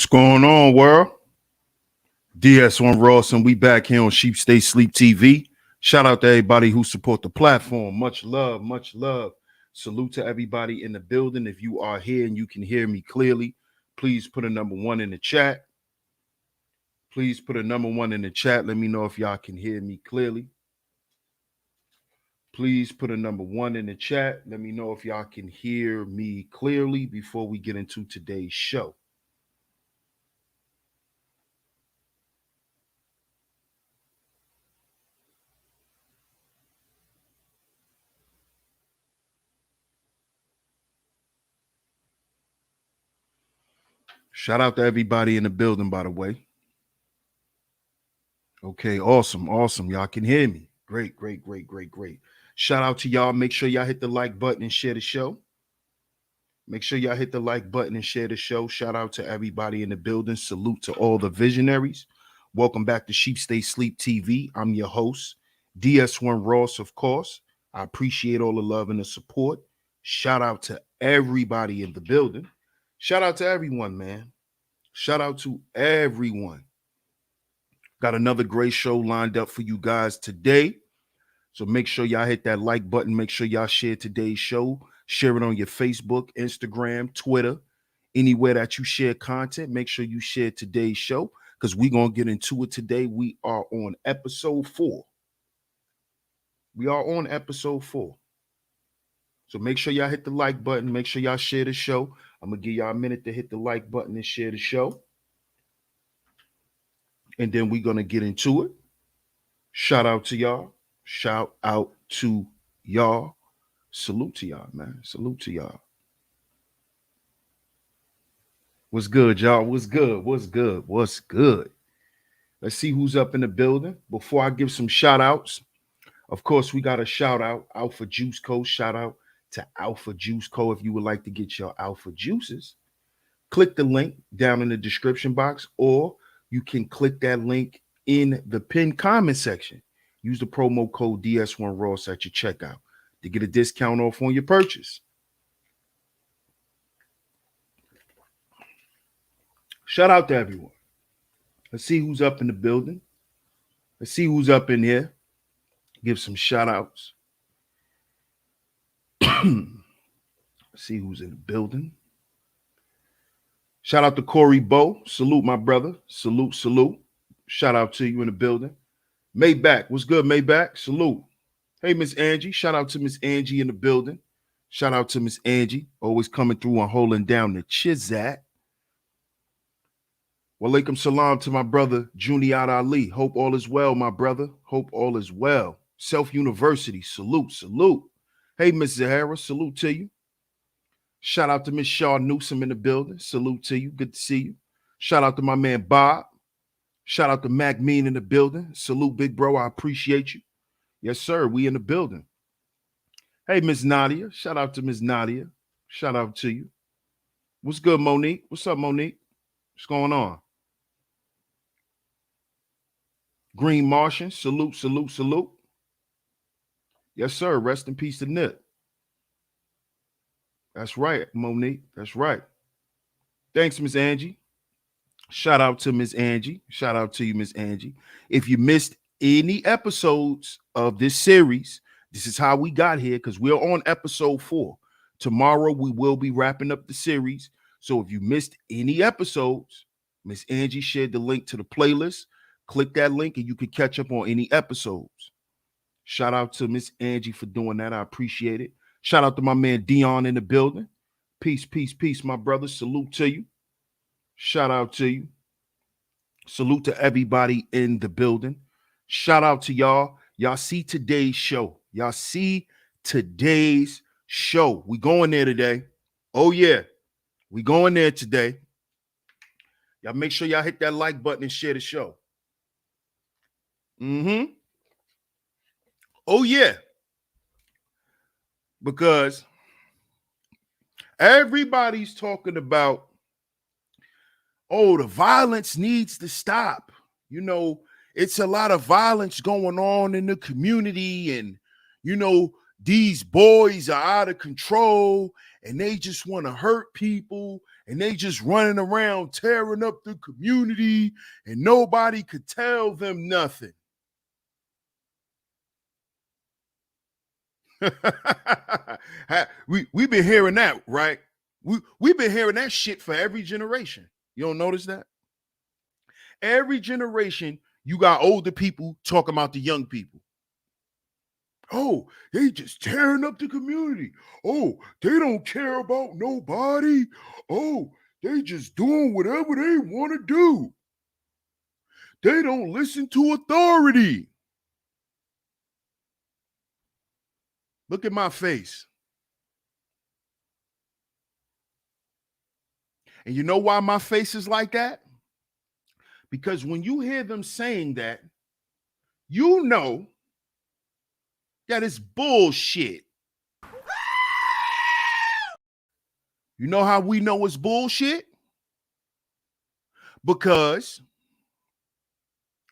What's going on, world? DS1 Ross, and we back here on Sheep Stay Sleep TV. Shout out to everybody who support the platform. Much love, much love. Salute to everybody in the building. If you are here and you can hear me clearly, please put a number 1 in the chat. Please put a number 1 in the chat. Let me know if y'all can hear me clearly. Please put a number 1 in the chat. Let me know if y'all can hear me clearly before we get into today's show. Shout out to everybody in the building, by the way. Okay, awesome. Y'all can hear me. Great. Shout out to y'all. Make sure y'all hit the like button and share the show. Shout out to everybody in the building. Salute to all the visionaries. Welcome back to Sheep Stay Sleep TV. I'm your host, DS1 Ross, of course. I appreciate all the love and the support. Shout out to everybody in the building. Shout out to everyone, man. Shout out to everyone. Got another great show lined up for you guys today. So make sure y'all hit that like button. Make sure y'all share today's show. Share it on your Facebook, Instagram, Twitter, anywhere that you share content. Make sure you share today's show because we're going to get into it today. We are on episode 4. So make sure y'all hit the like button. Make sure y'all share the show. I'm going to give y'all a minute to hit the like button and share the show. And then we're going to get into it. Shout out to y'all. Salute to y'all, man. Salute to y'all. What's good, y'all? What's good? Let's see who's up in the building. Before I give some shout outs, of course, we got a shout out, Alpha Juice Co. Shout out to Alpha Juice Co. If you would like to get your Alpha Juices, click the link down in the description box, or you can click that link in the pinned comment section. Use the promo code DS1Ross at your checkout to get a discount off on your purchase. Shout out to everyone. Let's see who's up in the building. Let's see who's up in here. Give some shout outs. Let's see who's in the building. Shout out to Corey Bow. Salute, my brother. Salute. Shout out to you in the building. Maybach. What's good, Maybach? Salute. Hey, Miss Angie. Shout out to Miss Angie in the building. Shout out to Miss Angie. Always coming through and holding down the Chizat. Walaikum salam to my brother, Juniat Ali. Hope all is well, my brother. Hope all is well. Self University. Salute. Hey, Miss Zahara. Salute to you. Shout out to Miss Shaw Newsom in the building. Salute to you. Good to see you. Shout out to my man Bob. Shout out to Mac Mean in the building. Salute, big bro. I appreciate you. Yes, sir. We in the building. Hey, Miss Nadia. Shout out to Miss Nadia. Shout out to you. What's good, Monique? What's up, Monique? What's going on? Green Martian. Salute. Yes, sir. Rest in peace to Nip. That's right, Monique. That's right. Thanks, Miss Angie. Shout out to Miss Angie. Shout out to you, Miss Angie. If you missed any episodes of this series, this is how we got here because we're on episode 4. Tomorrow, we will be wrapping up the series. So if you missed any episodes, Miss Angie shared the link to the playlist. Click that link and you can catch up on any episodes. Shout out to Miss Angie for doing that. I appreciate it. Shout out to my man Dion in the building. Peace, my brother. Salute to you. Shout out to you. Salute to everybody in the building. Shout out to y'all. Y'all see today's show. We going there today. Oh, yeah. We going there today. Y'all make sure y'all hit that like button and share the show. Oh, yeah. Because everybody's talking about, oh, the violence needs to stop. You know, it's a lot of violence going on in the community, and, you know, these boys are out of control and they just want to hurt people and they just running around tearing up the community, and nobody could tell them nothing. We've been hearing that, right? We've been hearing that shit for every generation. You don't notice that? Every generation, you got older people talking about the young people. Oh, they just tearing up the community. Oh, they don't care about nobody. Oh, they just doing whatever they want to do. They don't listen to authority. Look at my face. And you know why my face is like that? Because when you hear them saying that, you know that it's bullshit. You know how we know it's bullshit? Because,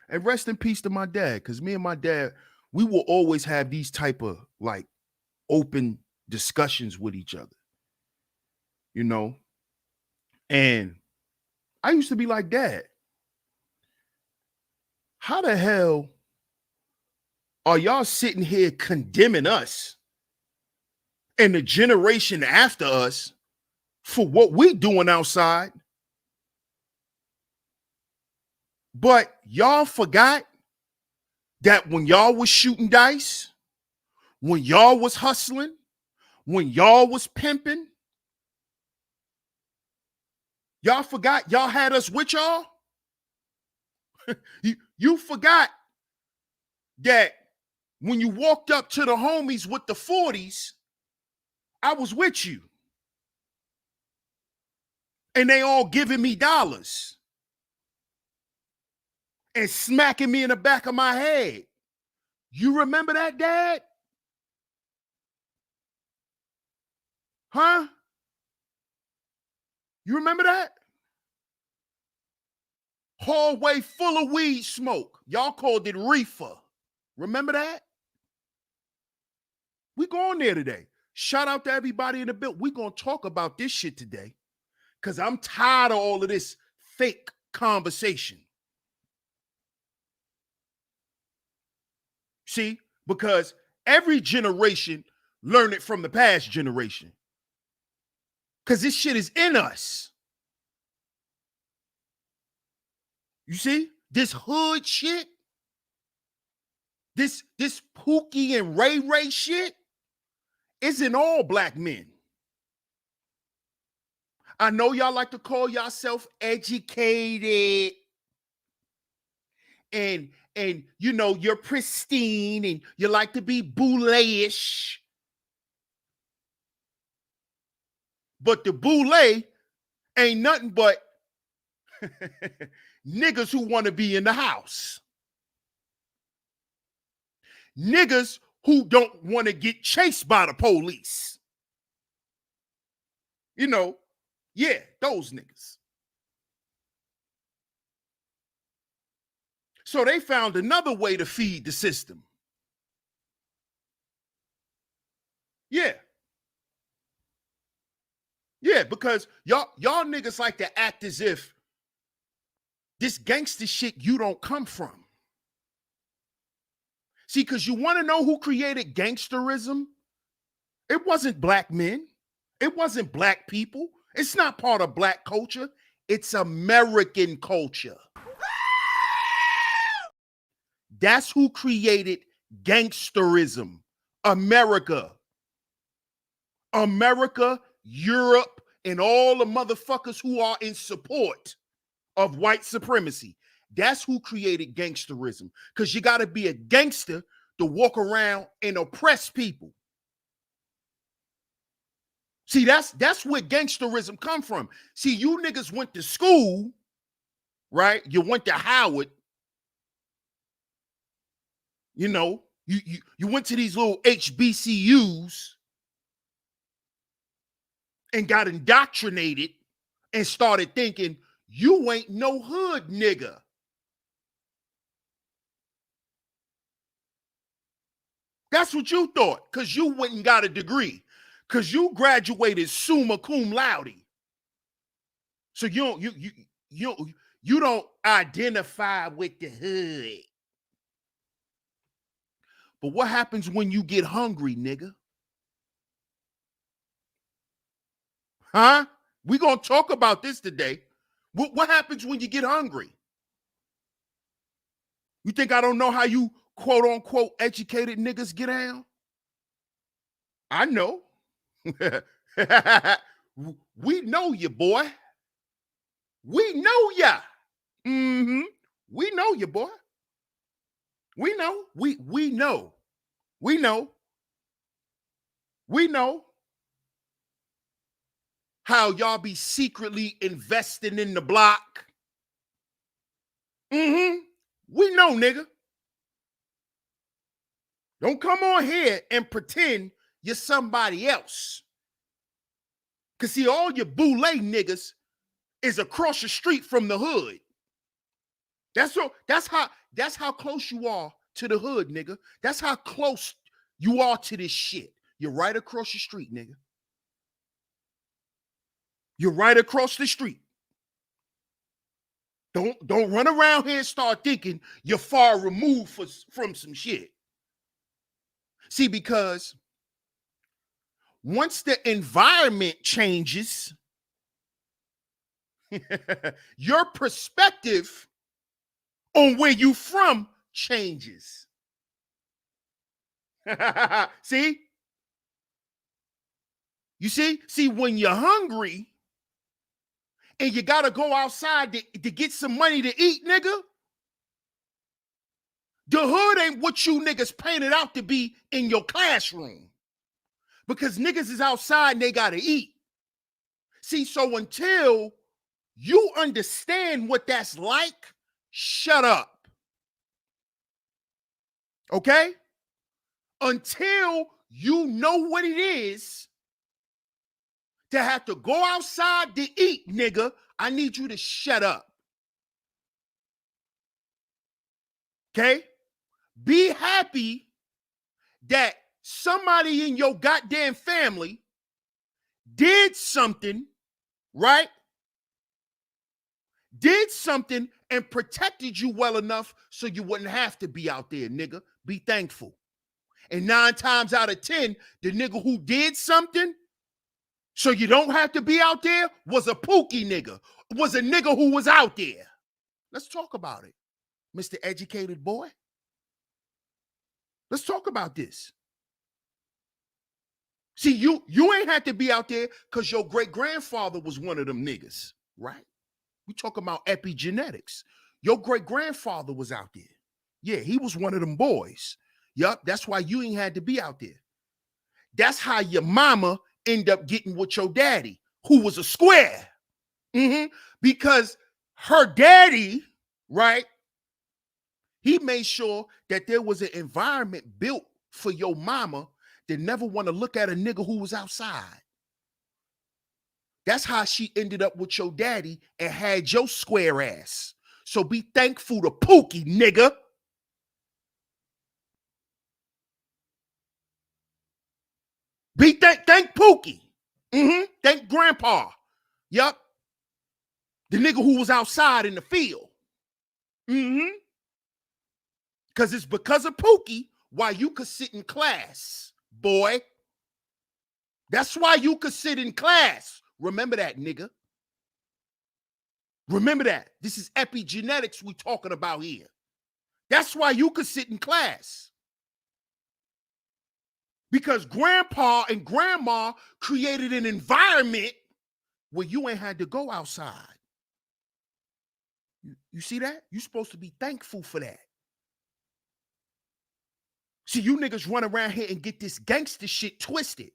and rest in peace to my dad, because me and my dad, we will always have these type of like open discussions with each other, you know? And I used to be like, Dad, how the hell are y'all sitting here condemning us and the generation after us for what we doing outside? But y'all forgot that when y'all was shooting dice, when y'all was hustling, when y'all was pimping, y'all forgot y'all had us with y'all? You forgot that when you walked up to the homies with the 40s, I was with you. And they all giving me dollars and smacking me in the back of my head. You remember that, Dad? Huh? You remember that? Hallway full of weed smoke. Y'all called it reefer. Remember that? We going there today. Shout out to everybody in the building. We going to talk about this shit today because I'm tired of all of this fake conversation. See? Because every generation learned it from the past generation. Because this shit is in us. You see? This hood shit, this Pookie and Ray Ray shit is in all black men. I know y'all like to call yourself educated and you know you're pristine and you like to be boule-ish. But the boule ain't nothing but niggas who want to be in the house. Niggas who don't want to get chased by the police. You know, yeah, those niggas. So they found another way to feed the system. Yeah. Yeah, because y'all niggas like to act as if this gangster shit you don't come from. See, because you want to know who created gangsterism? It wasn't black men. It wasn't black people. It's not part of black culture. It's American culture. That's who created gangsterism. America. America, Europe, and all the motherfuckers who are in support of white supremacy. That's who created gangsterism. Because you got to be a gangster to walk around and oppress people. See, that's where gangsterism come from. See, you niggas went to school, right? You went to Howard. You know, you went to these little HBCUs and got indoctrinated and started thinking, you ain't no hood nigga. That's what you thought, because you went and got a degree, because you graduated summa cum laude. So you don't identify with the hood. But what happens when you get hungry, nigga? Huh? We're going to talk about this today. What happens when you get hungry? You think I don't know how you quote unquote educated niggas get down? I know. We know you, boy. We know ya. Mm-hmm. We know you, boy. We know. We know. We know. We know how y'all be secretly investing in the block. Mm-hmm. We know, nigga. Don't come on here and pretend you're somebody else. Cause see, all your boule niggas is across the street from the hood. That's how close you are to the hood, nigga. That's how close you are to this shit. You're right across the street, nigga. You're right across the street. Don't run around here and start thinking you're far removed from some shit. See, because once the environment changes, your perspective on where you from changes. See? You see? See, when you're hungry and you got to go outside to get some money to eat, nigga, the hood ain't what you niggas painted out to be in your classroom. Because niggas is outside and they got to eat. See, so until you understand what that's like, shut up. Okay? Until you know what it is to have to go outside to eat, nigga, I need you to shut up. Okay? Be happy that somebody in your goddamn family did something, right? Did something and protected you well enough so you wouldn't have to be out there, nigga. Be thankful. And 9 times out of 10, the nigga who did something so you don't have to be out there was a pookie nigga, was a nigga who was out there. Let's talk about it, Mr. Educated Boy. Let's talk about this. See, you ain't had to be out there because your great-grandfather was one of them niggas, right? We talking about epigenetics. Your great-grandfather was out there. Yeah, he was one of them boys. Yup, that's why you ain't had to be out there. That's how your mama end up getting with your daddy, who was a square. Because her daddy, right, he made sure that there was an environment built for your mama that never want to look at a nigga who was outside. That's how she ended up with your daddy and had your square ass. So be thankful to Pookie, nigga. Thank Pookie. Thank Grandpa. Yup. The nigga who was outside in the field. Because it's because of Pookie why you could sit in class, boy. That's why you could sit in class. Remember that, nigga. Remember that. This is epigenetics we talking about here. That's why you could sit in class. Because grandpa and grandma created an environment where you ain't had to go outside. You see that? You're supposed to be thankful for that. See, you niggas run around here and get this gangster shit twisted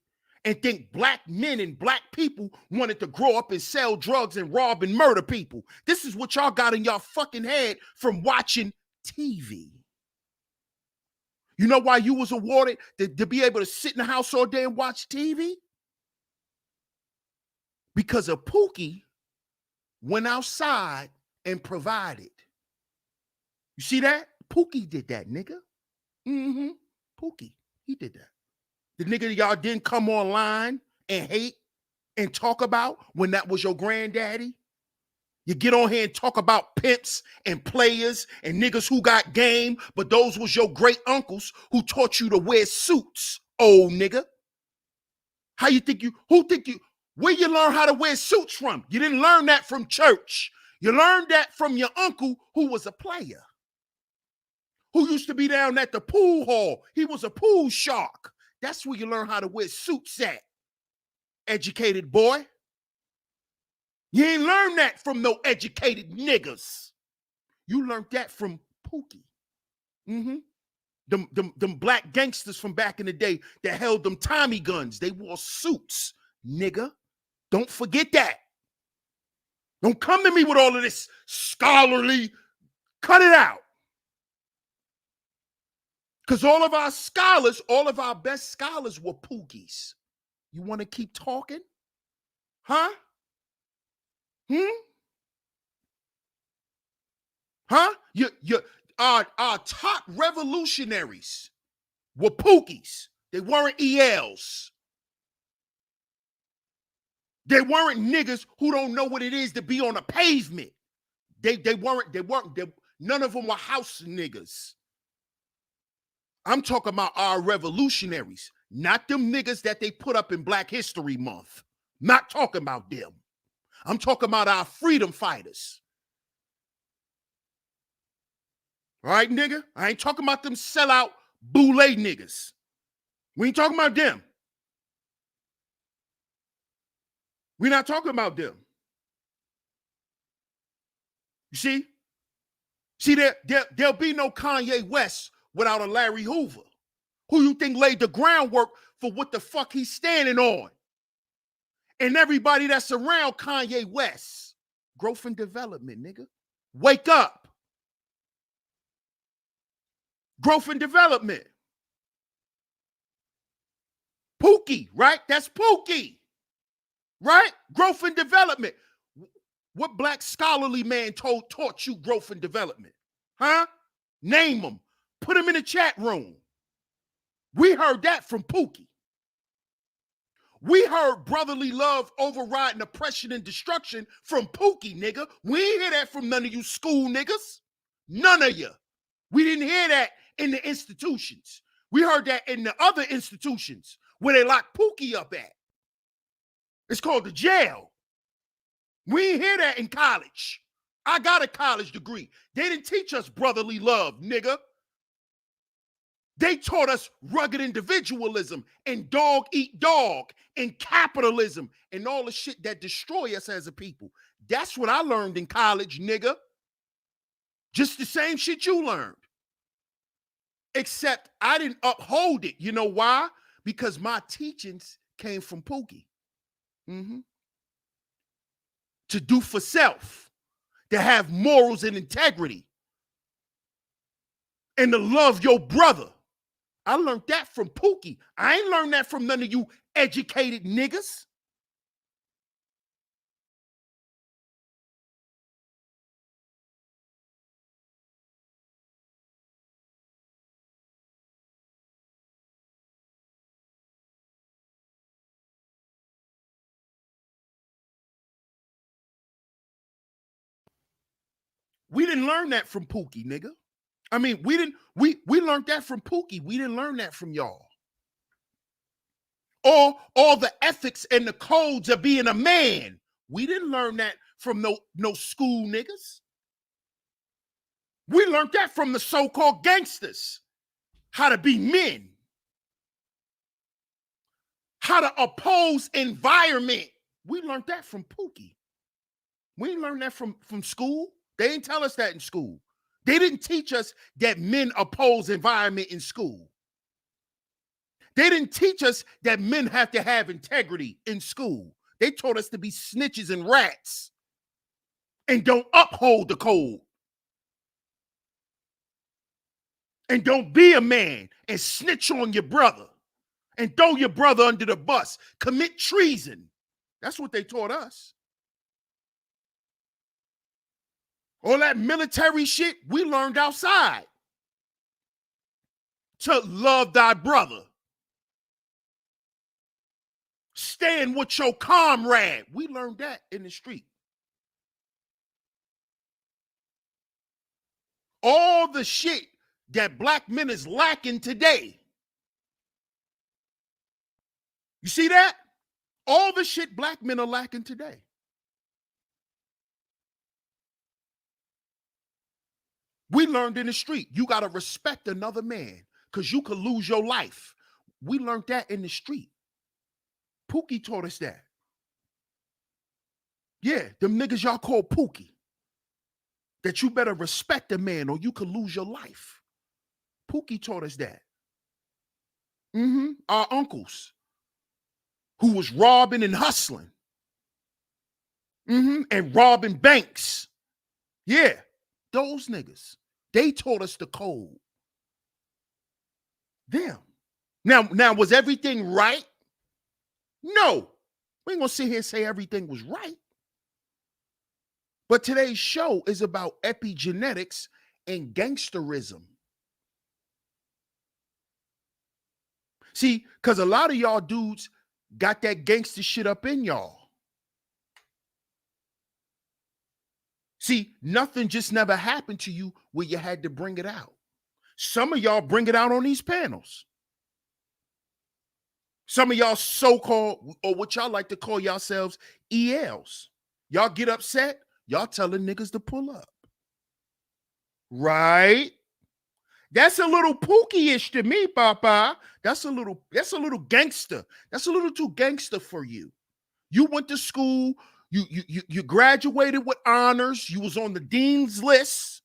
and think black men and black people wanted to grow up and sell drugs and rob and murder people. This is what y'all got in y'all fucking head from watching TV. You know why you was awarded to be able to sit in the house all day and watch TV? Because of Pookie went outside and provided. You see that? Pookie did that, nigga. Pookie, he did that. The nigga y'all didn't come online and hate and talk about when that was your granddaddy. You get on here and talk about pimps and players and niggas who got game, but those was your great uncles who taught you to wear suits, old nigga. Where you learn how to wear suits from? You didn't learn that from church. You learned that from your uncle who was a player, who used to be down at the pool hall. He was a pool shark. That's where you learn how to wear suits at, educated boy. You ain't learned that from no educated niggas. You learned that from Pookie. Them black gangsters from back in the day that held them Tommy guns. They wore suits, nigga. Don't forget that. Don't come to me with all of this scholarly. Cut it out. Because all of our scholars, all of our best scholars were Pookies. You want to keep talking? Huh? Huh? Our top revolutionaries were Pookies. They weren't ELs. They weren't niggas who don't know what it is to be on a pavement. They weren't, none of them were house niggas. I'm talking about our revolutionaries, not them niggas that they put up in Black History Month. Not talking about them. I'm talking about our freedom fighters. All right, nigga? I ain't talking about them sellout boule niggas. We ain't talking about them. We're not talking about them. You see? See, there'll be no Kanye West without a Larry Hoover. Who you think laid the groundwork for what the fuck he's standing on? And everybody that's around Kanye West. Growth and development, nigga. Wake up. Growth and development. Pookie, right? That's Pookie. Right? Growth and development. What black scholarly man taught you growth and development? Huh? Name them. Put them in the chat room. We heard that from Pookie. We heard brotherly love overriding oppression and destruction from Pookie, nigga. We ain't hear that from none of you school niggas. None of you. We didn't hear that in the institutions. We heard that in the other institutions where they lock Pookie up at. It's called the jail. We ain't hear that in college. I got a college degree. They didn't teach us brotherly love, nigga. They taught us rugged individualism and dog eat dog and capitalism and all the shit that destroy us as a people. That's what I learned in college, nigga. Just the same shit you learned. Except I didn't uphold it. You know why? Because my teachings came from Pookie. To do for self, to have morals and integrity, and to love your brother. I learned that from Pookie. I ain't learned that from none of you educated niggas. We didn't learn that from Pookie, nigga. I mean, we learned that from Pookie. We didn't learn that from y'all. All the ethics and the codes of being a man. We didn't learn that from no school niggas. We learned that from the so-called gangsters. How to be men. How to oppose environment. We learned that from Pookie. We didn't learn that from school. They didn't tell us that in school. They didn't teach us that men oppose environment in school. They didn't teach us that men have to have integrity in school. They taught us to be snitches and rats and don't uphold the code. And don't be a man and snitch on your brother and throw your brother under the bus. Commit treason. That's what they taught us. All that military shit we learned outside. To love thy brother. Stand with your comrade. We learned that in the street. all the shit that black men is lacking today. You see that? All the shit black men are lacking today. We learned in the street, you got to respect another man because you could lose your life. We learned that in the street. Pookie taught us that. Yeah, them niggas y'all call Pookie. That you better respect a man or you could lose your life. Pookie taught us that. Our uncles who was robbing and hustling. And robbing banks. Yeah, those niggas. They taught us the code. Them. Now, was everything right? No. We ain't gonna sit here and say everything was right. But today's show is about epigenetics and gangsterism. See, because a lot of y'all dudes got that gangster shit up in y'all. See, nothing just never happened to you where you had to bring it out. Some of y'all bring it out on these panels. Some of y'all so-called, or what y'all like to call yourselves, ELs. Y'all get upset, y'all telling niggas to pull up. Right? That's a little Pookie-ish to me, Papa. That's a little gangster. That's a little too gangster for you. You went to school, you graduated with honors, you was on the dean's list.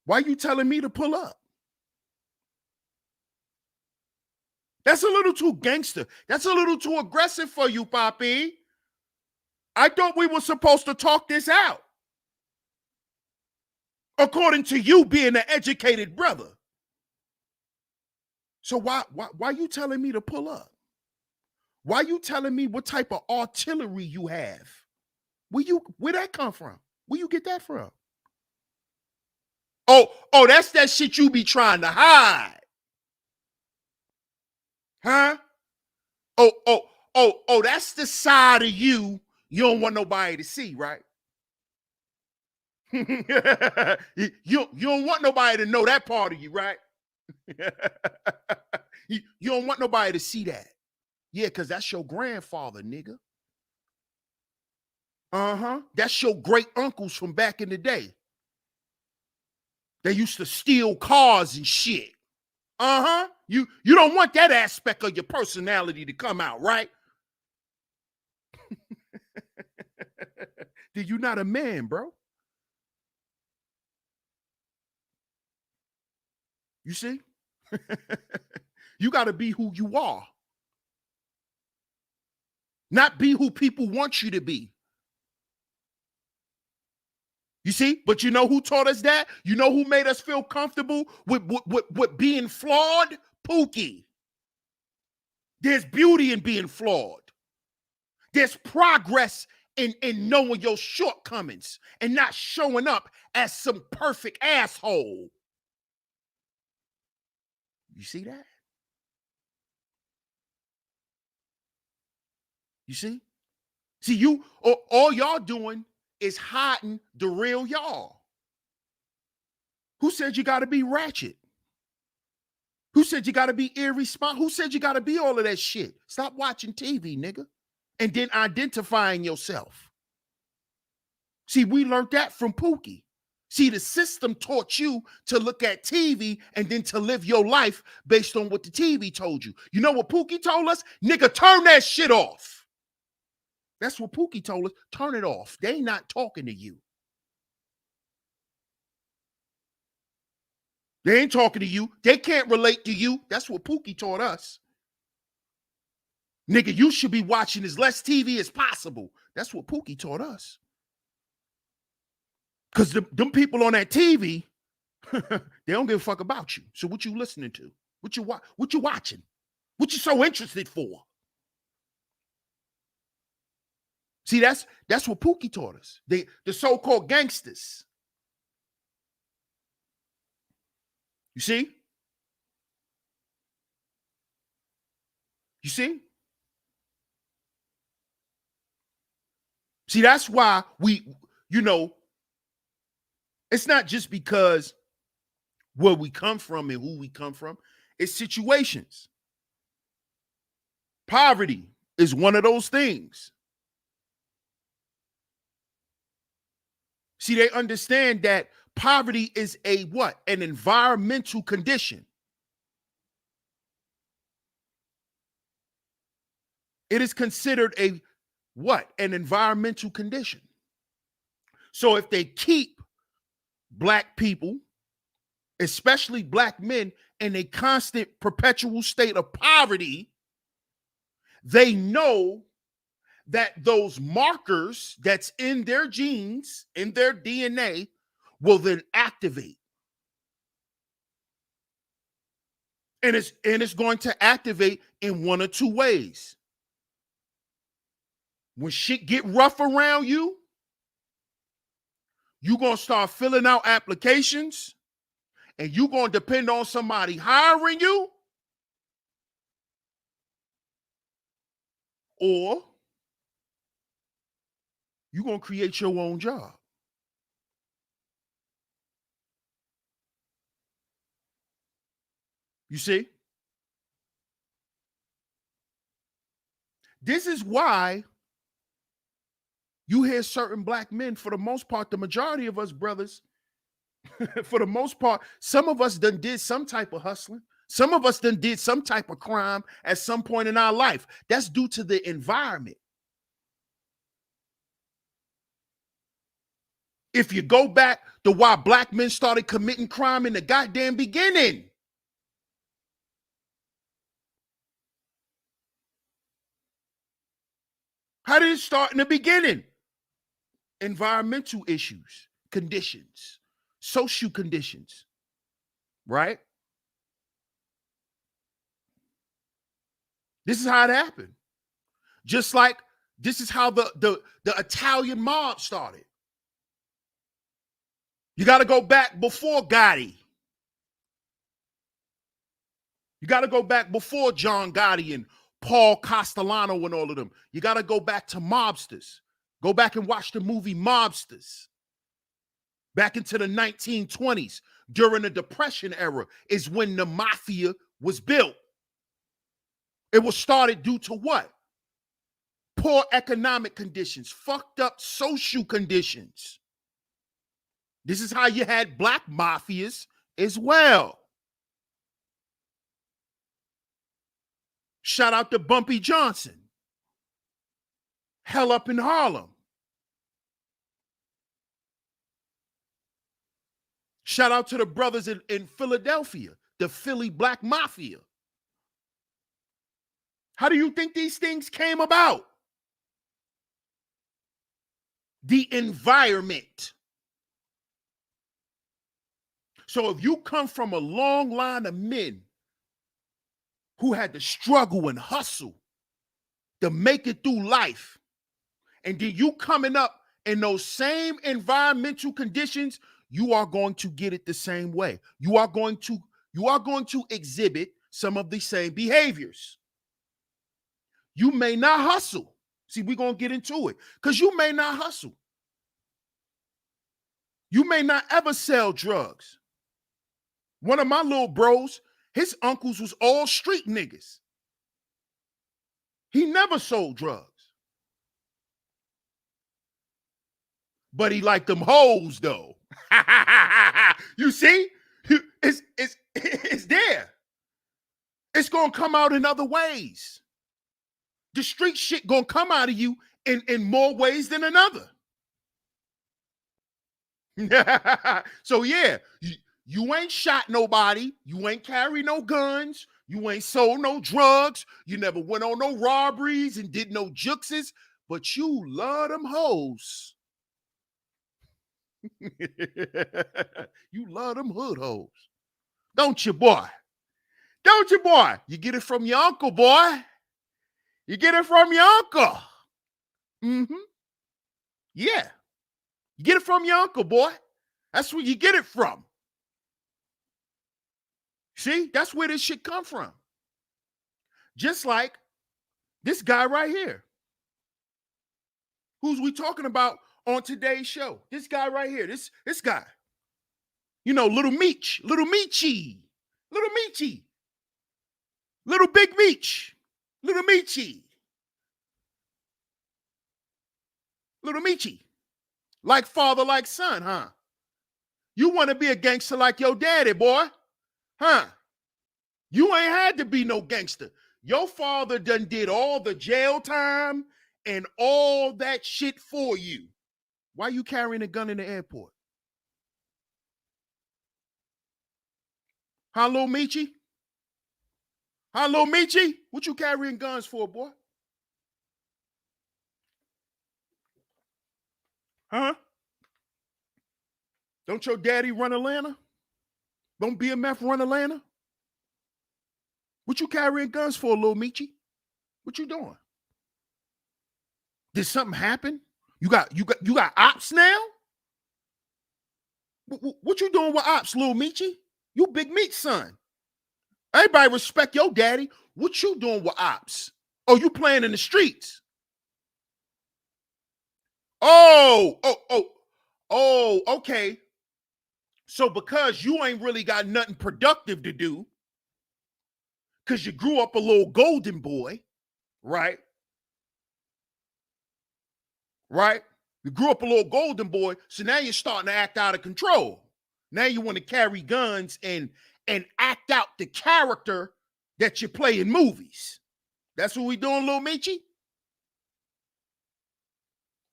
Why you telling me to pull up? That's a little too gangster. That's a little too aggressive for you, Papi. I thought we were supposed to talk this out. According to you being an educated brother. So why you telling me to pull up? Why you telling me what type of artillery you have? Where that come from? Where you get that from? Oh, that's that shit you be trying to hide. Huh? Oh, that's the side of you don't want nobody to see, right? you don't want nobody to know that part of you, right? you don't want nobody to see that. Yeah, because that's your grandfather, nigga. That's your great uncles from back in the day. They used to steal cars and shit. You don't want that aspect of your personality to come out, right? Then you're not a man, bro. You see? You got to be who you are. Not be who people want you to be. You see? But you know who taught us that? You know who made us feel comfortable with being flawed? Pookie. There's beauty in being flawed. There's progress in knowing your shortcomings and not showing up as some perfect asshole. You see that? You see? See, you all y'all doing is hiding the real y'all. Who said you got to be ratchet? Who said you got to be irresponsible? Who said you got to be all of that shit? Stop watching TV, nigga. And then identifying yourself. See, we learned that from Pookie. See, the system taught you to look at TV and then to live your life based on what the TV told you. You know what Pookie told us? Nigga, turn that shit off. That's what Pookie told us. Turn it off. They not talking to you. They ain't talking to you. They can't relate to you. That's what Pookie taught us. Nigga, you should be watching as less TV as possible. That's what Pookie taught us. Because them people on that TV, they don't give a fuck about you. So what you listening to? What you watching? What you so interested for? See, that's what Pookie taught us. The so-called gangsters. You see? You see? See, that's why we, It's not just because where we come from and who we come from, it's situations. Poverty is one of those things. See, they understand that poverty is a what? An environmental condition. It is considered a what? An environmental condition. So if they keep black people, especially black men, in a constant perpetual state of poverty, they know that those markers that's in their genes, in their DNA, will then activate. And it's going to activate in one or two ways. When shit get rough around you, you're going to start filling out applications and you're going to depend on somebody hiring you, or you're going to create your own job. You see? This is why you hear certain black men, for the most part, the majority of us brothers, for the most part, some of us done did some type of hustling. Some of us done did some type of crime at some point in our life. That's due to the environment. If you go back to why black men started committing crime in the goddamn beginning, how did it start in the beginning? Environmental issues, conditions, social conditions, right? This is how it happened. Just like this is how the Italian mob started. You got to go back before Gotti. You got to go back before John Gotti and Paul Castellano and all of them. You got to go back to mobsters. Go back and watch the movie Mobsters. Back into the 1920s, during the Depression era, is when the mafia was built. It was started due to what? Poor economic conditions, fucked up social conditions. This is how you had black mafias as well. Shout out to Bumpy Johnson. Hell up in Harlem. Shout out to the brothers in Philadelphia, the Philly Black Mafia. How do you think these things came about? The environment. So if you come from a long line of men who had to struggle and hustle to make it through life, and then you coming up in those same environmental conditions, you are going to get it the same way. You are going to exhibit some of the same behaviors. You may not hustle. See, we're going to get into it because you may not hustle. You may not ever sell drugs. One of my little bros, his uncles was all street niggas. He never sold drugs. But he liked them hoes, though. You see? It's there. It's going to come out in other ways. The street shit going to come out of you in more ways than another. So, yeah, you ain't shot nobody. You ain't carry no guns. You ain't sold no drugs. You never went on no robberies and did no juxes. But you love them hoes. You love them hood hoes. Don't you, boy? Don't you, boy? You get it from your uncle, boy. You get it from your uncle. Mm-hmm. Yeah. You get it from your uncle, boy. That's where you get it from. See, that's where this shit come from. Just like this guy right here. Who's we talking about on today's show? This guy right here. This guy. You know, little Meech, little Meechy, little Meechy, little Big Meech, little Meechy, little Meechy. Like father, like son, huh? You want to be a gangster like your daddy, boy, huh? You ain't had to be no gangster. Your father done did all the jail time and all that shit for you. Why you carrying a gun in the airport? Hello, Meechy? Hello, Meechy? What you carrying guns for, boy? Huh? Don't your daddy run Atlanta? Don't BMF run Atlanta? What you carrying guns for, little Meechy? What you doing? Did something happen? You got ops now? What you doing with ops, little Meechy? You Big Meech son. Everybody respect your daddy. What you doing with ops? Oh, you playing in the streets? Oh, okay. So because you ain't really got nothing productive to do, because you grew up a little golden boy, right? Right? You grew up a little golden boy, so now you're starting to act out of control. Now you want to carry guns and act out the character that you play in movies. That's what we doing, little Meechy.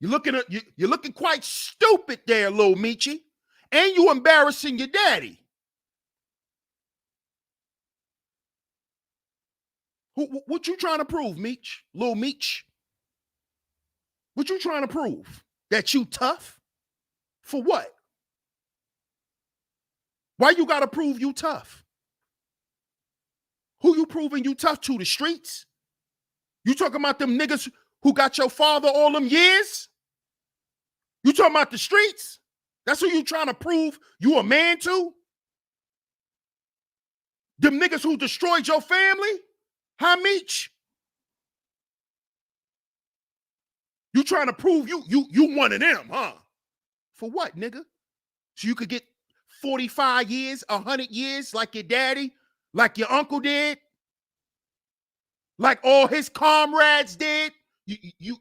You're looking quite stupid there, little Meechy, and you embarrassing your daddy. What you trying to prove, Meech, little Meech? What you trying to prove? That you tough? For what? Why you gotta prove you tough? Who you proving you tough to? The streets? You talking about them niggas who got your father all them years? You talking about the streets? That's who you trying to prove you a man to? Them niggas who destroyed your family? Huh, Meech? You trying to prove you one of them, huh? For what, nigga? So you could get 45 years, 100 years like your daddy, like your uncle did, like all his comrades did? You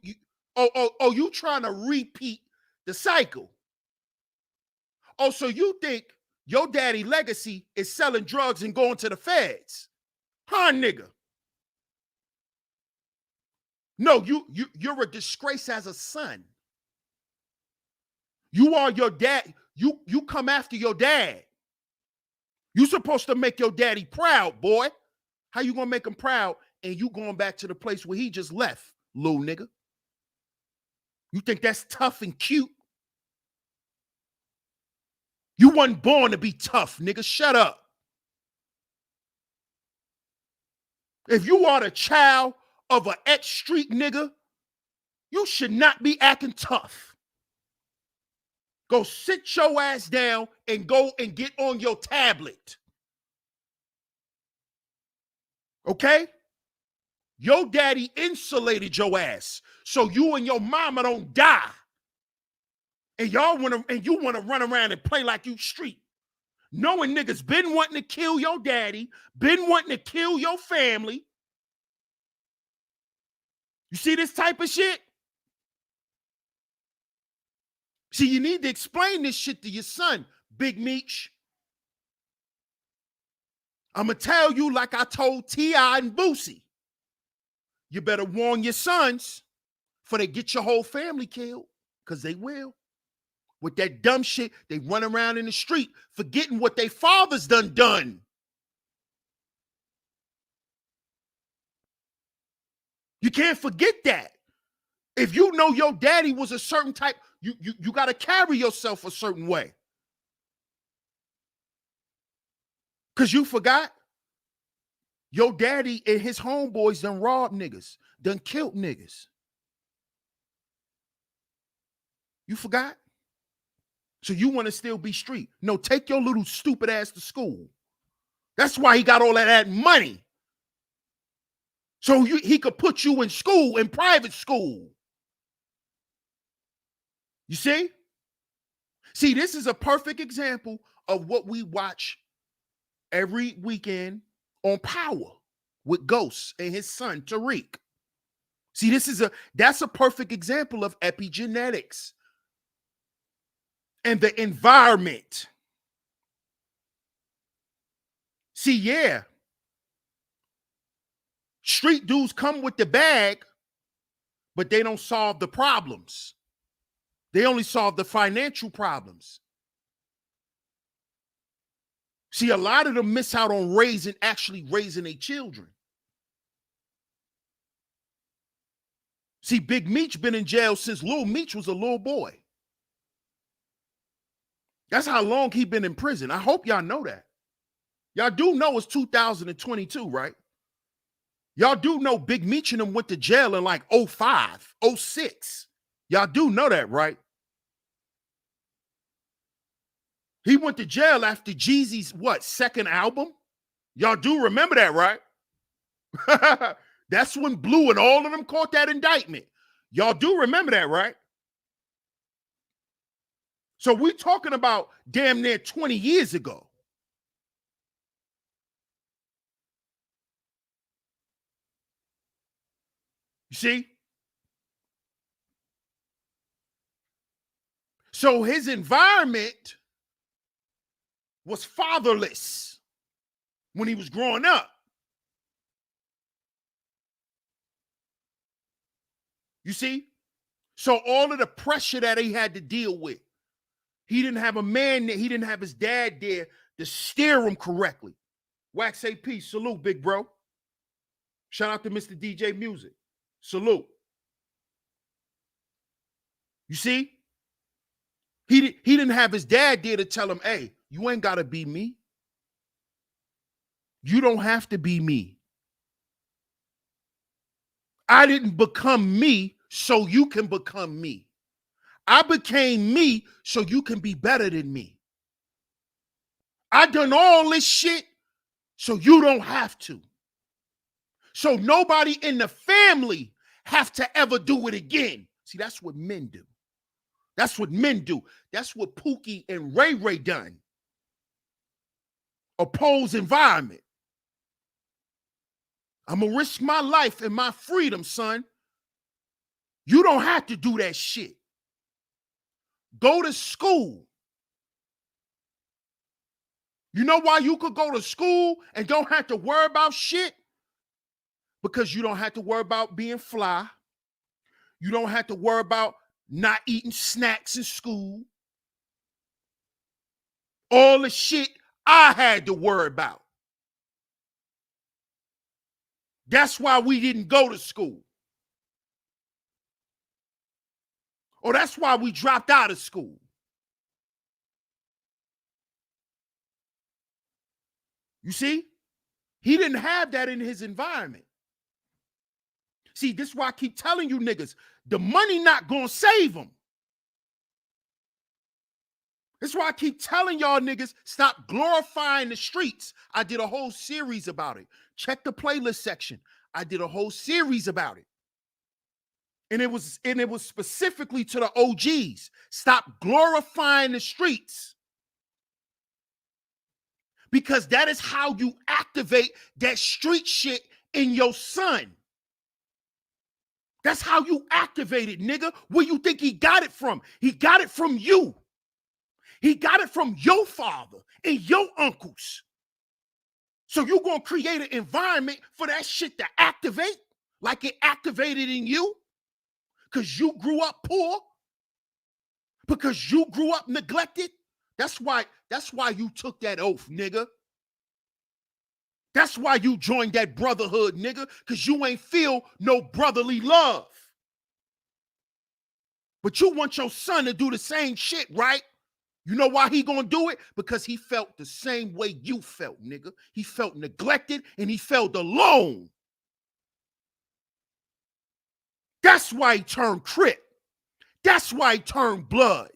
trying to repeat the cycle. Oh, so you think your daddy legacy is selling drugs and going to the feds? Huh, nigga? No, you're a disgrace as a son. You are your dad. You come after your dad. You supposed to make your daddy proud, boy. How you gonna make him proud and you going back to the place where he just left, little nigga? You think that's tough and cute? You wasn't born to be tough, nigga. Shut up. If you are the child of an ex-street nigga, you should not be acting tough. Go sit your ass down and go and get on your tablet. Okay? Your daddy insulated your ass so you and your mama don't die. And you wanna run around and play like you street. Knowing niggas been wanting to kill your daddy, been wanting to kill your family. You see this type of shit? See, you need to explain this shit to your son, Big Meech. I'm going to tell you like I told T.I. and Boosie. You better warn your sons before they get your whole family killed, because they will. With that dumb shit, they run around in the street forgetting what their fathers done. You can't forget that. If you know your daddy was a certain type, you got to carry yourself a certain way. Because you forgot your daddy and his homeboys done robbed niggas, done killed niggas. You forgot? So you want to still be street? No, take your little stupid ass to school. That's why he got all of that money. So he could put you in school, in private school. You see? See, this is a perfect example of what we watch every weekend on Power with Ghost and his son Tariq. See, that's a perfect example of epigenetics and the environment. See, yeah, street dudes come with the bag, but they don't solve the problems. They only solve the financial problems. See, a lot of them miss out on actually raising their children. See, Big Meech been in jail since Lil Meech was a little boy. That's how long he been in prison. I hope y'all know that. Y'all do know it's 2022, right? Y'all do know Big Meech and them went to jail in like 05, 06. Y'all do know that, right? He went to jail after Jeezy's, second album? Y'all do remember that, right? That's when Blue and all of them caught that indictment. Y'all do remember that, right? So we're talking about damn near 20 years ago. You see? So his environment was fatherless when he was growing up. You see? So all of the pressure that he had to deal with, he didn't have a man there, he didn't have his dad there to steer him correctly. Wax AP, salute, big bro. Shout out to Mr. DJ Music. Salute. You see? He didn't have his dad there to tell him, hey, you ain't got to be me. You don't have to be me. I didn't become me so you can become me. I became me so you can be better than me. I done all this shit so you don't have to. So nobody in the family have to ever do it again. See, that's what men do. That's what men do. That's what Pookie and Ray Ray done. Oppose environment. I'm going to risk my life and my freedom, son. You don't have to do that shit. Go to school. You know why you could go to school and don't have to worry about shit? Because you don't have to worry about being fly. You don't have to worry about not eating snacks in school. All the shit I had to worry about. That's why we didn't go to school. Or that's why we dropped out of school. You see? He didn't have that in his environment. See, this is why I keep telling you niggas, the money not gonna save him. That's why I keep telling y'all niggas, stop glorifying the streets. I did a whole series about it. Check the playlist section. I did a whole series about it. And it was specifically to the OGs. Stop glorifying the streets. Because that is how you activate that street shit in your son. That's how you activate it, nigga. Where you think he got it from? He got it from you. He got it from your father and your uncles. So you're going to create an environment for that shit to activate like it activated in you because you grew up poor, because you grew up neglected. That's why you took that oath, nigga. That's why you joined that brotherhood, nigga, because you ain't feel no brotherly love. But you want your son to do the same shit, right? You know why he gonna do it? Because he felt the same way you felt, nigga. He felt neglected and he felt alone. That's why he turned Crip. That's why he turned Blood.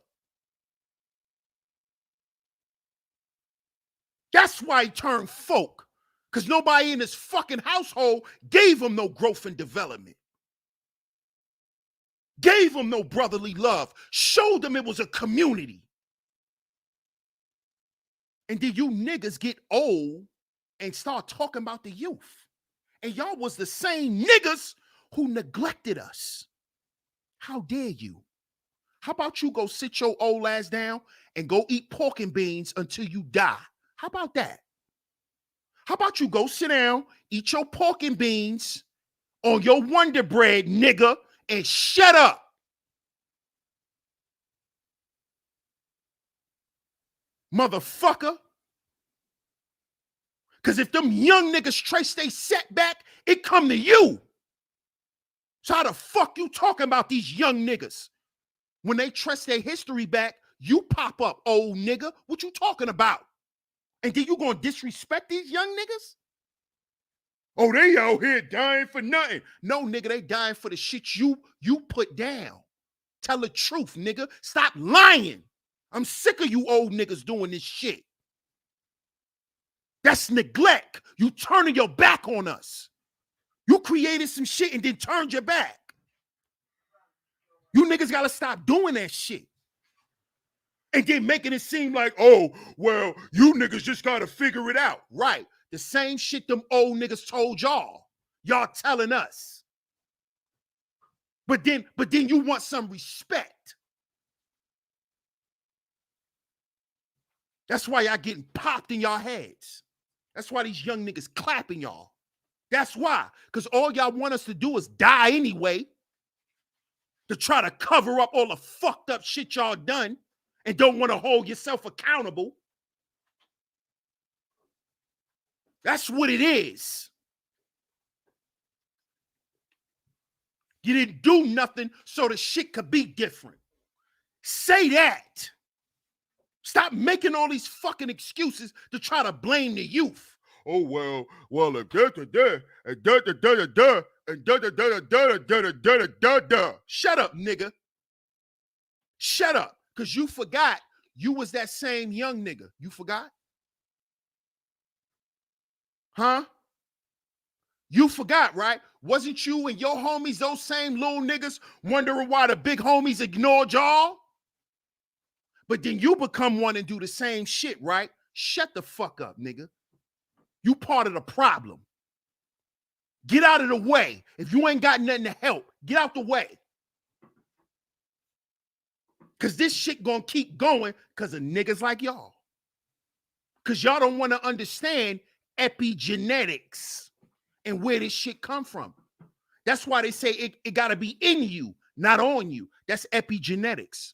That's why he turned Folk. Because nobody in his fucking household gave him no growth and development. Gave him no brotherly love. Showed him it was a community. And then you niggas get old and start talking about the youth. And y'all was the same niggas who neglected us. How dare you? How about you go sit your old ass down and go eat pork and beans until you die? How about that? How about you go sit down, eat your pork and beans on your Wonder Bread, nigga, and shut up? Motherfucker. Because if them young niggas trace they setback, it come to you. So how the fuck you talking about these young niggas? When they trace their history back, you pop up, old nigga. What you talking about? And then you gonna disrespect these young niggas? Oh, they out here dying for nothing. No, nigga, they dying for the shit you put down. Tell the truth, nigga. Stop lying. I'm sick of you old niggas doing this shit. That's neglect. You turning your back on us. You created some shit and then turned your back. You niggas gotta stop doing that shit. And then making it seem like, oh, well, you niggas just gotta figure it out. Right. The same shit them old niggas told y'all. Y'all telling us. But then you want some respect. That's why y'all getting popped in y'all heads. That's why these young niggas clapping y'all. That's why. Because all y'all want us to do is die anyway. To try to cover up all the fucked up shit y'all done and don't want to hold yourself accountable. That's what it is. You didn't do nothing so the shit could be different. Say that. Stop making all these fucking excuses to try to blame the youth. Oh, well, if Shut up, nigga. Shut up. Because you forgot you was that same young nigga. You forgot? Huh? You forgot, right? Wasn't you and your homies, those same little niggas, wondering why the big homies ignored y'all? But then you become one and do the same shit, right? Shut the fuck up, nigga. You part of the problem. Get out of the way. If you ain't got nothing to help, get out the way. Because this shit gonna keep going because of niggas like y'all. Because y'all don't want to understand epigenetics and where this shit come from. That's why they say it got to be in you, not on you. That's epigenetics.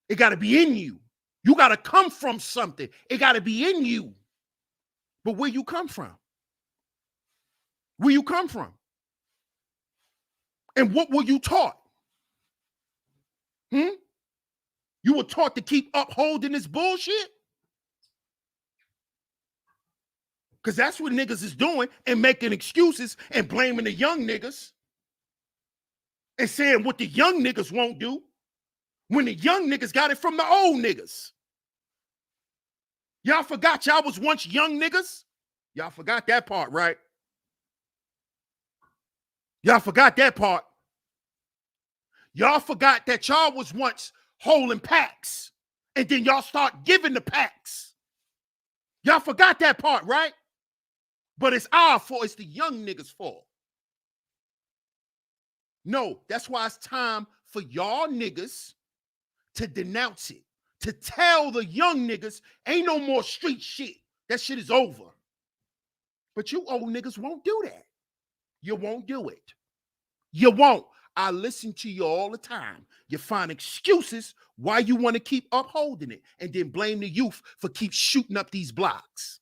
It got to be in you. You got to come from something. It got to be in you. But where you come from? Where you come from? And what were you taught? You were taught to keep upholding this bullshit? Because that's what niggas is doing and making excuses and blaming the young niggas and saying what the young niggas won't do when the young niggas got it from the old niggas. Y'all forgot y'all was once young niggas? Y'all forgot that part, right? Y'all forgot that part. Y'all forgot that y'all was once holding packs and then y'all start giving the packs. Y'all forgot that part, right? But it's our fault. It's the young niggas' fault. No, that's why it's time for y'all niggas to denounce it. To tell the young niggas, ain't no more street shit. That shit is over. But you old niggas won't do that. You won't do it. You won't. I listen to you all the time. You find excuses why you want to keep upholding it and then blame the youth for keep shooting up these blocks.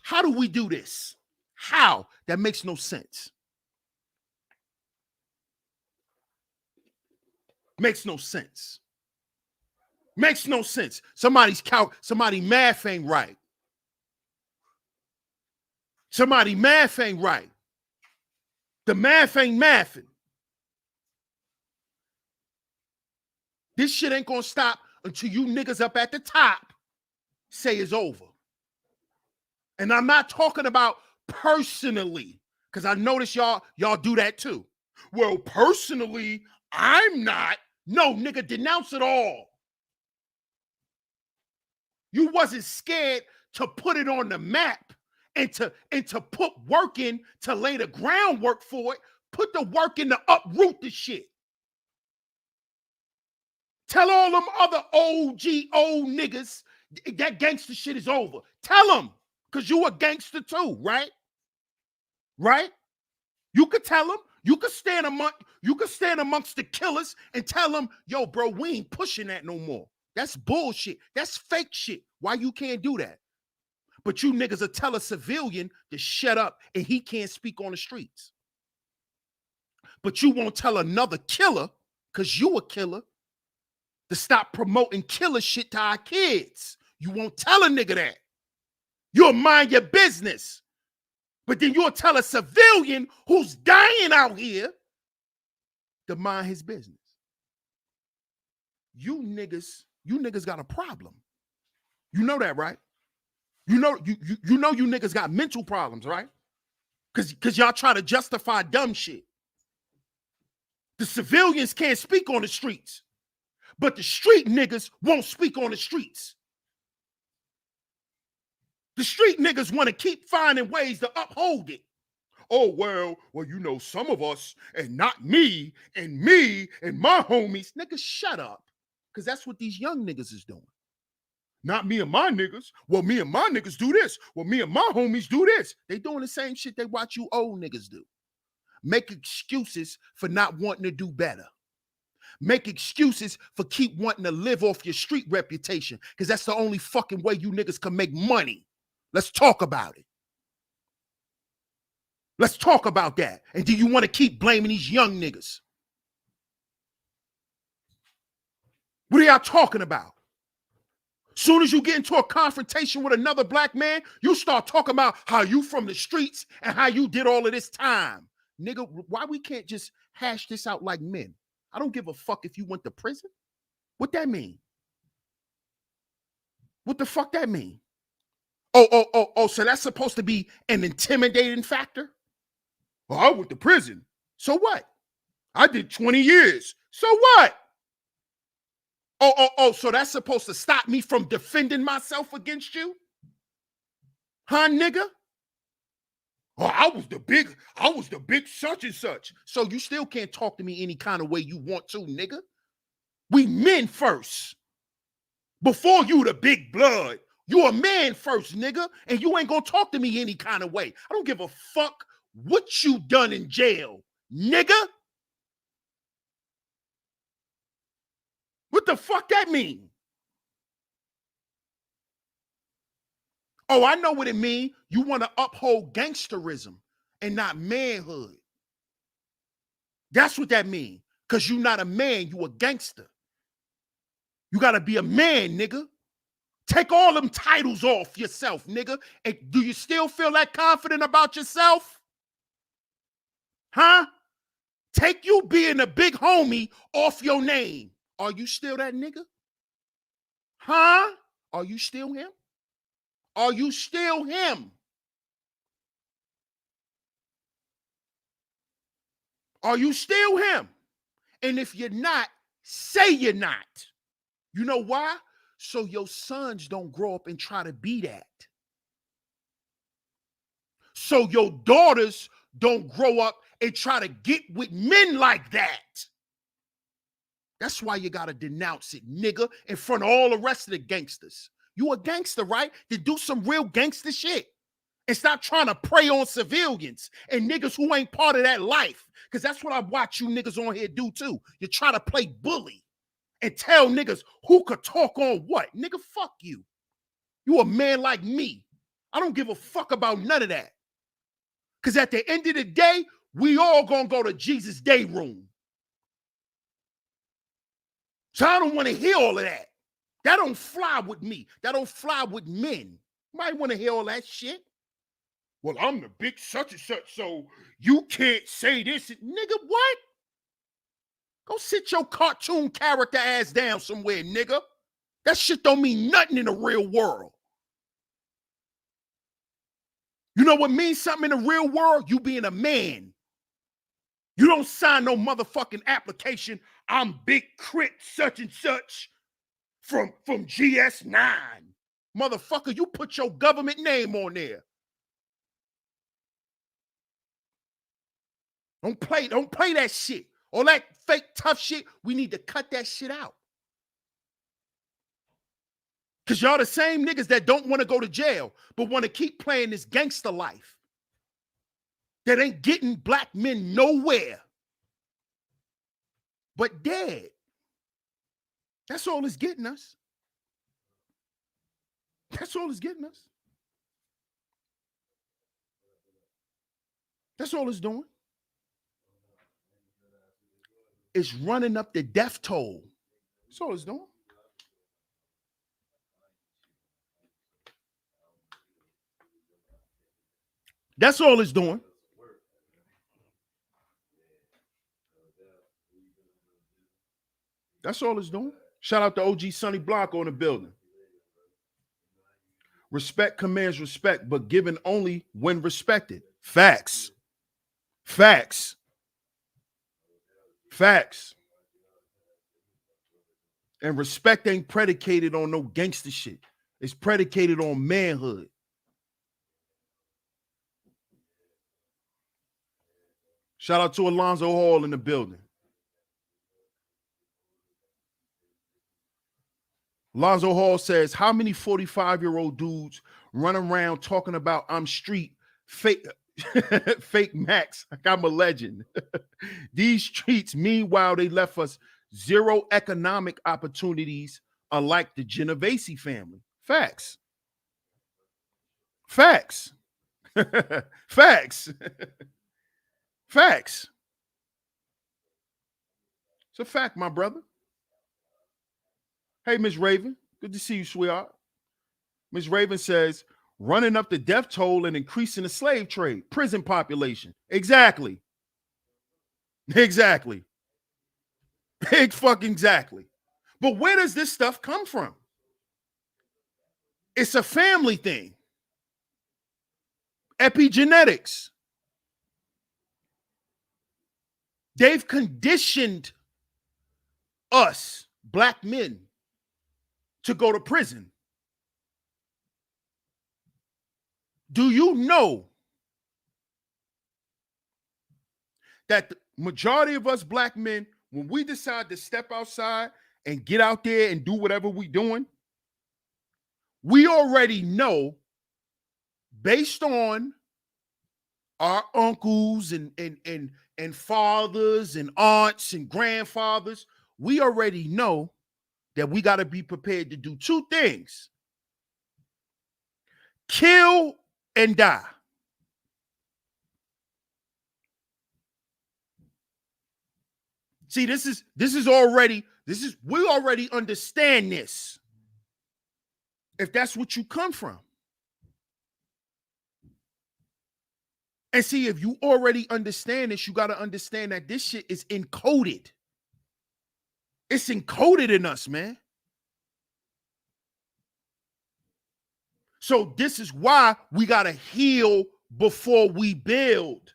How do we do this? How? That makes no sense. Makes no sense. Makes no sense. Somebody math ain't right. Somebody math ain't right. The math ain't mathing. This shit ain't gonna stop until you niggas up at the top say it's over. And I'm not talking about personally, because I notice y'all do that too. Well, personally, I'm not. No, nigga, denounce it all. You wasn't scared to put it on the map and to put work in to lay the groundwork for it. Put the work in to uproot the shit. Tell all them other old niggas that gangster shit is over. Tell them, because you a gangster too, right? Right? You could tell them. You could stand amongst the killers and tell them, yo, bro, we ain't pushing that no more. That's bullshit. That's fake shit. Why you can't do that? But you niggas will tell a civilian to shut up and he can't speak on the streets. But you won't tell another killer, because you a killer, to stop promoting killer shit to our kids. You won't tell a nigga that. You'll mind your business. But then you'll tell a civilian who's dying out here to mind his business. You niggas got a problem. You know that, right? You know you niggas got mental problems, right? Because y'all try to justify dumb shit. The civilians can't speak on the streets, but the street niggas won't speak on the streets. The street niggas want to keep finding ways to uphold it. Oh, well, you know, some of us, and not me and my homies. Niggas, shut up. Because that's what these young niggas is doing. Not me and my niggas. Well, me and my niggas do this. Well, me and my homies do this. They doing the same shit they watch you old niggas do. Make excuses for not wanting to do better. Make excuses for keep wanting to live off your street reputation, because that's the only fucking way you niggas can make money. Let's talk about it. Let's talk about that. And do you want to keep blaming these young niggas? What are y'all talking about? Soon as you get into a confrontation with another black man, you start talking about how you from the streets and how you did all of this time. Nigga, why we can't just hash this out like men? I don't give a fuck if you went to prison. What that mean? What the fuck that mean? Oh, so that's supposed to be an intimidating factor? Well, I went to prison. So what? I did 20 years. So what? Oh, so that's supposed to stop me from defending myself against you? Huh, nigga? Oh, I was the big such and such. So you still can't talk to me any kind of way you want to, nigga. We men first. Before you the big blood. You a man first, nigga, and you ain't gonna talk to me any kind of way. I don't give a fuck what you done in jail, nigga. What the fuck that mean? Oh, I know what it mean. You want to uphold gangsterism and not manhood. That's what that mean. Because you not a man, you a gangster. You got to be a man, nigga. Take all them titles off yourself, nigga. And do you still feel that confident about yourself? Huh? Take you being a big homie off your name. Are you still that nigga? Huh? Are you still him? Are you still him? Are you still him? And if you're not, say you're not. You know why? So your sons don't grow up and try to be that. So your daughters don't grow up and try to get with men like that. That's why you got to denounce it, nigga, in front of all the rest of the gangsters. You a gangster, right? Then do some real gangster shit. And stop trying to prey on civilians and niggas who ain't part of that life. Because that's what I watch you niggas on here do too. You try to play bully and tell niggas who could talk on what. Nigga, fuck you. You a man like me. I don't give a fuck about none of that. Because at the end of the day, we all gonna go to Jesus' day room. So I don't want to hear all of that. That don't fly with me. That don't fly with men. You might want to hear all that shit. Well, I'm the big such and such, so you can't say this. Nigga, what? Go sit your cartoon character ass down somewhere, nigga. That shit don't mean nothing in the real world. You know what means something in the real world? You being a man. You don't sign no motherfucking application. I'm Big Crit such and such from GS9. Motherfucker, you put your government name on there. Don't play that shit. All that fake tough shit, we need to cut that shit out. Because y'all the same niggas that don't want to go to jail, but want to keep playing this gangster life that ain't getting black men nowhere but dead. That's all it's getting us. That's all it's getting us. That's all it's doing. It's running up the death toll. That's all it's doing. That's all it's doing. That's all it's doing. Shout out to OG Sonny Blanco in the building. Respect commands respect, but given only when respected. Facts. Facts. Facts. And respect ain't predicated on no gangster shit. It's predicated on manhood. Shout out to Alonzo Hall in the building. Alonzo Hall says, how many 45-year-old dudes run around talking about I'm street, fake Max, like I'm a legend. These streets, meanwhile, they left us zero economic opportunities, unlike the Genovese family. Facts. Facts. Facts. Facts. It's a fact, my brother. Hey, Miss Raven. Good to see you, sweetheart. Miss Raven says, running up the death toll and increasing the slave trade, prison population. Exactly. Exactly. Fucking exactly. But where does this stuff come from? It's a family thing. Epigenetics. They've conditioned us, black men, to go to prison. Do you know that the majority of us black men, when we decide to step outside and get out there and do whatever we're doing, we already know, based on our uncles and fathers and aunts and grandfathers, we already know that we got to be prepared to do two things: kill and die. See, we already understand this. If that's what you come from. And see, if you already understand this, you got to understand that this shit is encoded. It's encoded in us, man. So this is why we got to heal before we build.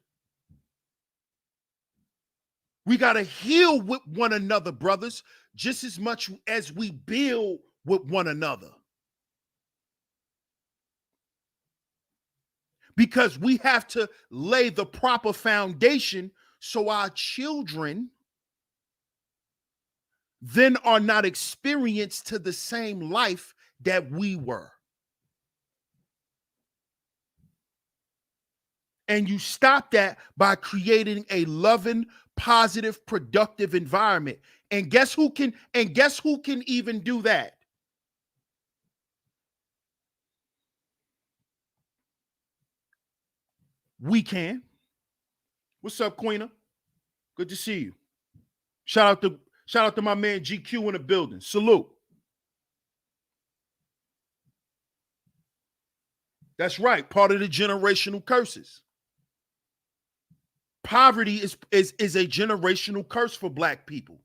We got to heal with one another, brothers, just as much as we build with one another. Because we have to lay the proper foundation so our children then are not experienced to the same life that we were. And you stop that by creating a loving, positive, productive environment. And guess who can even do that? We can. What's up, Queena? Good to see you. Shout out to my man GQ in the building. Salute. That's right. Part of the generational curses. Poverty is a generational curse for black people.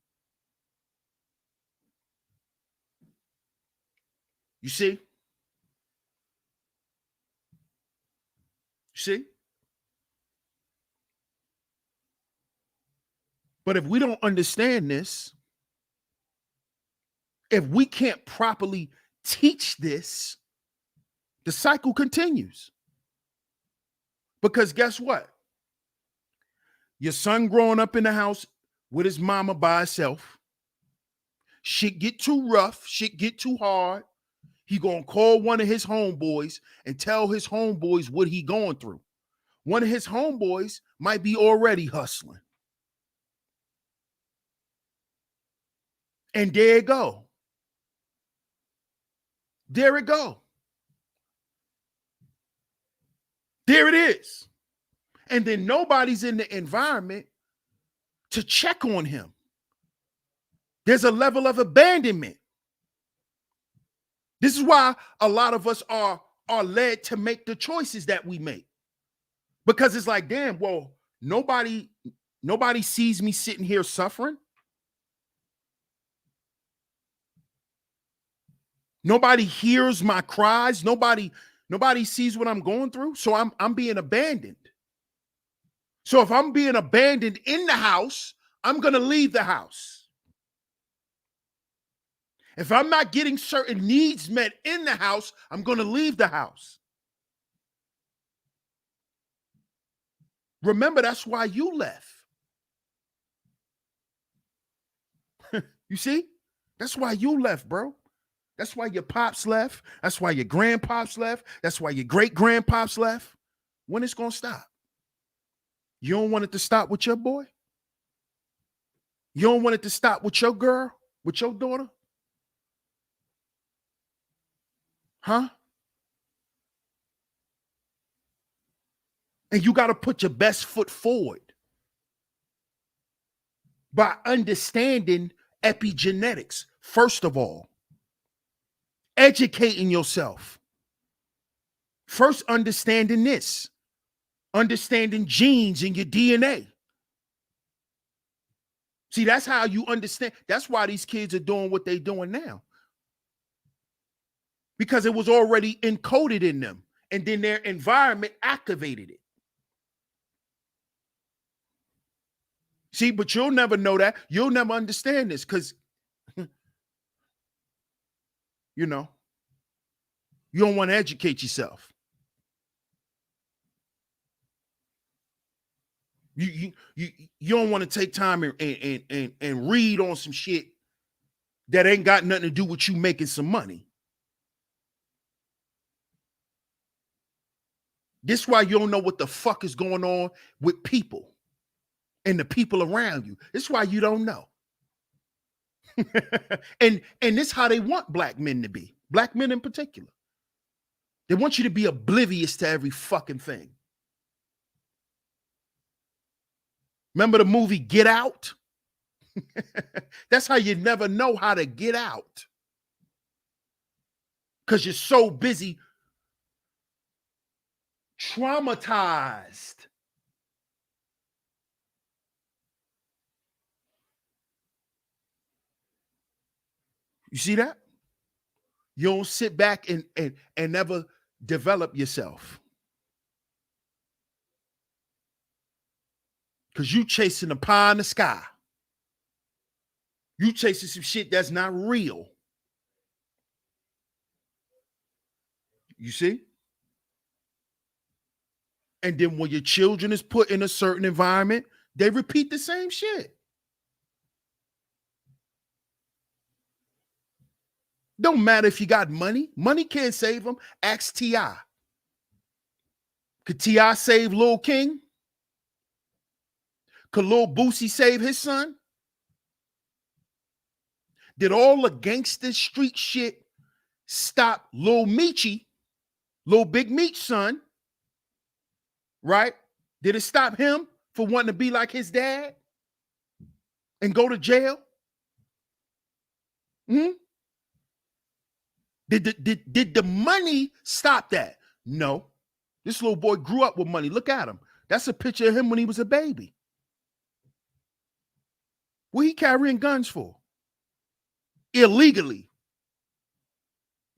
You see? You see? But if we don't understand this, if we can't properly teach this, The cycle continues. Because guess what? Your son growing up in the house with his mama by herself. Shit get too rough. Shit get too hard. He gonna call one of his homeboys and tell his homeboys what he going through. One of his homeboys might be already hustling. And there it go. There it go. There it is. And then nobody's in the environment to check on him. There's a level of abandonment. This is why a lot of us are led to make the choices that we make. Because it's like, damn, well, nobody sees me sitting here suffering. Nobody hears my cries. Nobody sees what I'm going through. So I'm being abandoned. So if I'm being abandoned in the house, I'm going to leave the house. If I'm not getting certain needs met in the house, I'm going to leave the house. Remember, that's why you left. You see? That's why you left, bro. That's why your pops left. That's why your grandpops left. That's why your great-grandpops left. When it's going to stop? You don't want it to stop with your boy? You don't want it to stop with your girl? With your daughter? Huh? And you got to put your best foot forward by understanding epigenetics, first of all. Educating yourself. First, understanding this. Understanding genes in your DNA. See, that's how you understand. That's why these kids are doing what they're doing now. Because it was already encoded in them. And then their environment activated it. See, but you'll never know that. You'll never understand this because, you know, you don't want to educate yourself. You don't want to take time and read on some shit that ain't got nothing to do with you making some money. This is why you don't know what the fuck is going on with people and the people around you. This is why you don't know. and this is how they want black men to be. Black men in particular. They want you to be oblivious to every fucking thing. Remember the movie Get Out? That's how you never know how to get out. Because you're so busy traumatized. You see that? You don't sit back and never develop yourself. Because you chasing the pie in the sky. You chasing some shit that's not real. You see? And then when your children is put in a certain environment, they repeat the same shit. Don't matter if you got money. Money can't save them. Ask T.I. Could T.I. save Lil King? Could Lil Boosie save his son? Did all the gangster street shit stop Lil Meechy, Lil Big Meech son? Right? Did it stop him for wanting to be like his dad and go to jail? Did the money stop that? No. This little boy grew up with money. Look at him. That's a picture of him when he was a baby. What he carrying guns for? Illegally.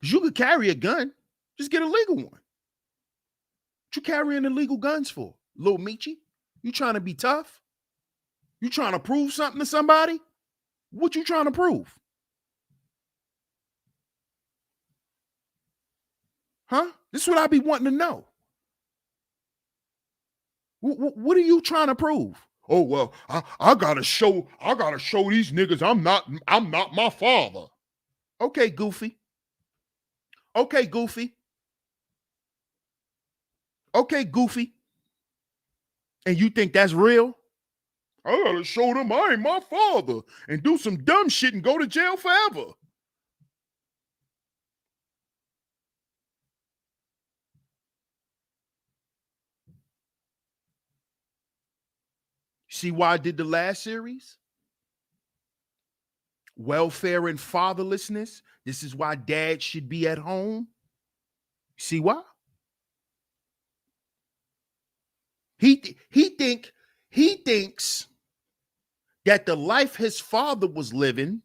Because you could carry a gun. Just get a legal one. What you carrying illegal guns for, Lil Meechy? You trying to be tough? You trying to prove something to somebody? What you trying to prove? Huh? This is what I be wanting to know. What are you trying to prove? Oh, well, I gotta show these niggas I'm not my father. Okay, Goofy. Okay, Goofy. Okay, Goofy. And you think that's real? I gotta show them I ain't my father and do some dumb shit and go to jail forever. See why I did the last series? Welfare and fatherlessness. This is why dad should be at home. See why? He thinks that the life his father was living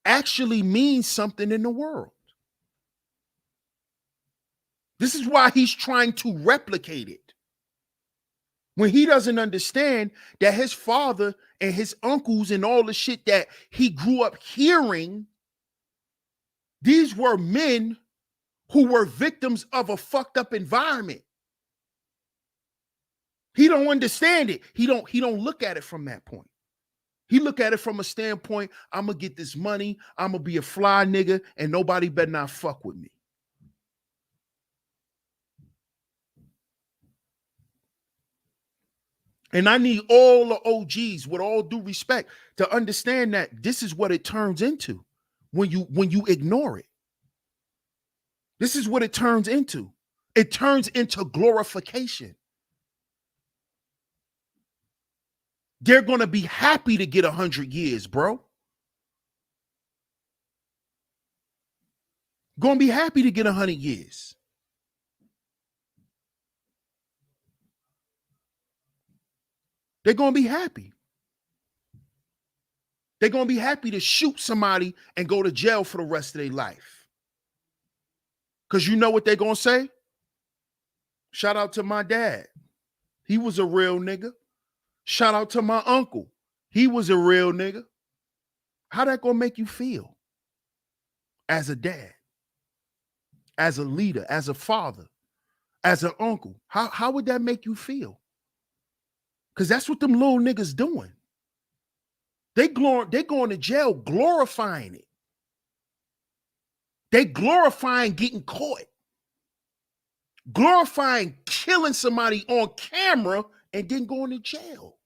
actually means something in the world. This is why he's trying to replicate it. When he doesn't understand that his father and his uncles and all the shit that he grew up hearing, these were men who were victims of a fucked up environment. He don't understand it. He don't look at it from that point. He look at it from a standpoint, I'm gonna get this money, I'm gonna be a fly nigga, and nobody better not fuck with me. And I need all the OGs, with all due respect, to understand that this is what it turns into when you ignore it. This is what it turns into. It turns into glorification. They're going to be happy to get 100 years, bro. Going to be happy to get 100 years. They're going to be happy. They're going to be happy to shoot somebody and go to jail for the rest of their life. Because you know what they're going to say? Shout out to my dad. He was a real nigga. Shout out to my uncle. He was a real nigga. How that going to make you feel as a dad, as a leader, as a father, as an uncle? How would that make you feel? Because that's what them little niggas doing. They going to jail glorifying it. They glorifying getting caught. Glorifying killing somebody on camera and then going to jail.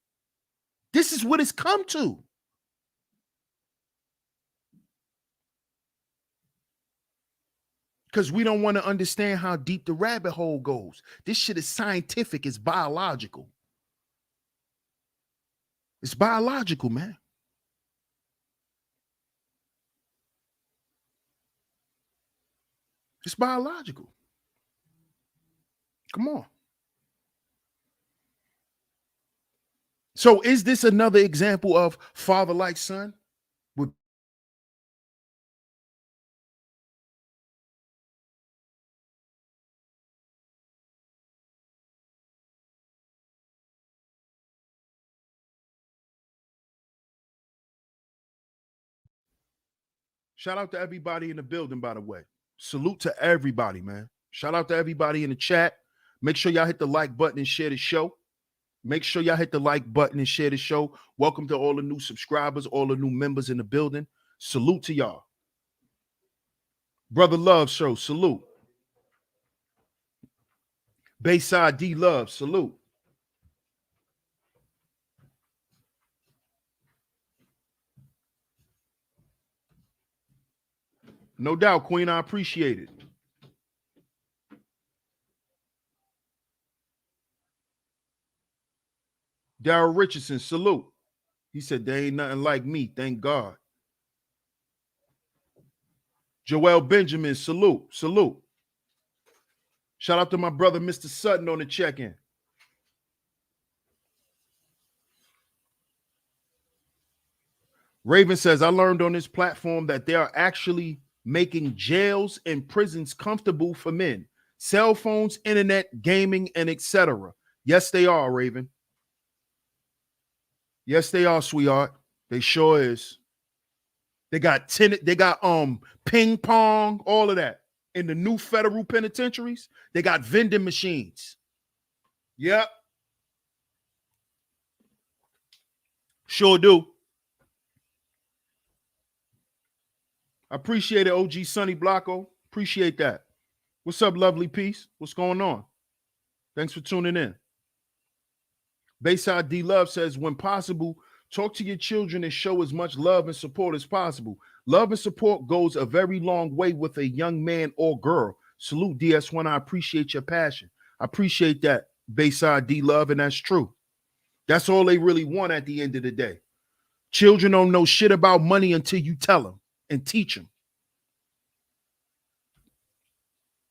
This is what it's come to. Because we don't want to understand how deep the rabbit hole goes. This shit is scientific. It's biological. It's biological, man. It's biological. Come on. So is this another example of father like son? Shout out to everybody in the building, by the way. Salute to everybody, man. Shout out to everybody in the chat. Make sure y'all hit the like button and share the show. Make sure y'all hit the like button and share the show. Welcome to all the new subscribers, all the new members in the building. Salute to y'all. Brother Love Show, salute. Bayside D Love, salute. No doubt, Queen, I appreciate it. Darryl Richardson, salute. He said, there ain't nothing like me, thank God. Joel Benjamin, salute, salute. Shout out to my brother, Mr. Sutton, on the check-in. Raven says, I learned on this platform that they are actually making jails and prisons comfortable for men. Cell phones, internet, gaming, and etc. Yes, they are, Raven. Yes, they are, sweetheart. They sure is. They got ping pong, all of that. in the new federal penitentiaries, they got vending machines. Yep. Sure do. I appreciate it, OG Sonny Blanco. Appreciate that. What's up, lovely piece? What's going on? Thanks for tuning in. Bayside D Love says, when possible, talk to your children and show as much love and support as possible. Love and support goes a very long way with a young man or girl. Salute, DS1. I appreciate your passion. I appreciate that, Bayside D Love, and that's true. That's all they really want at the end of the day. Children don't know shit about money until you tell them and teach them.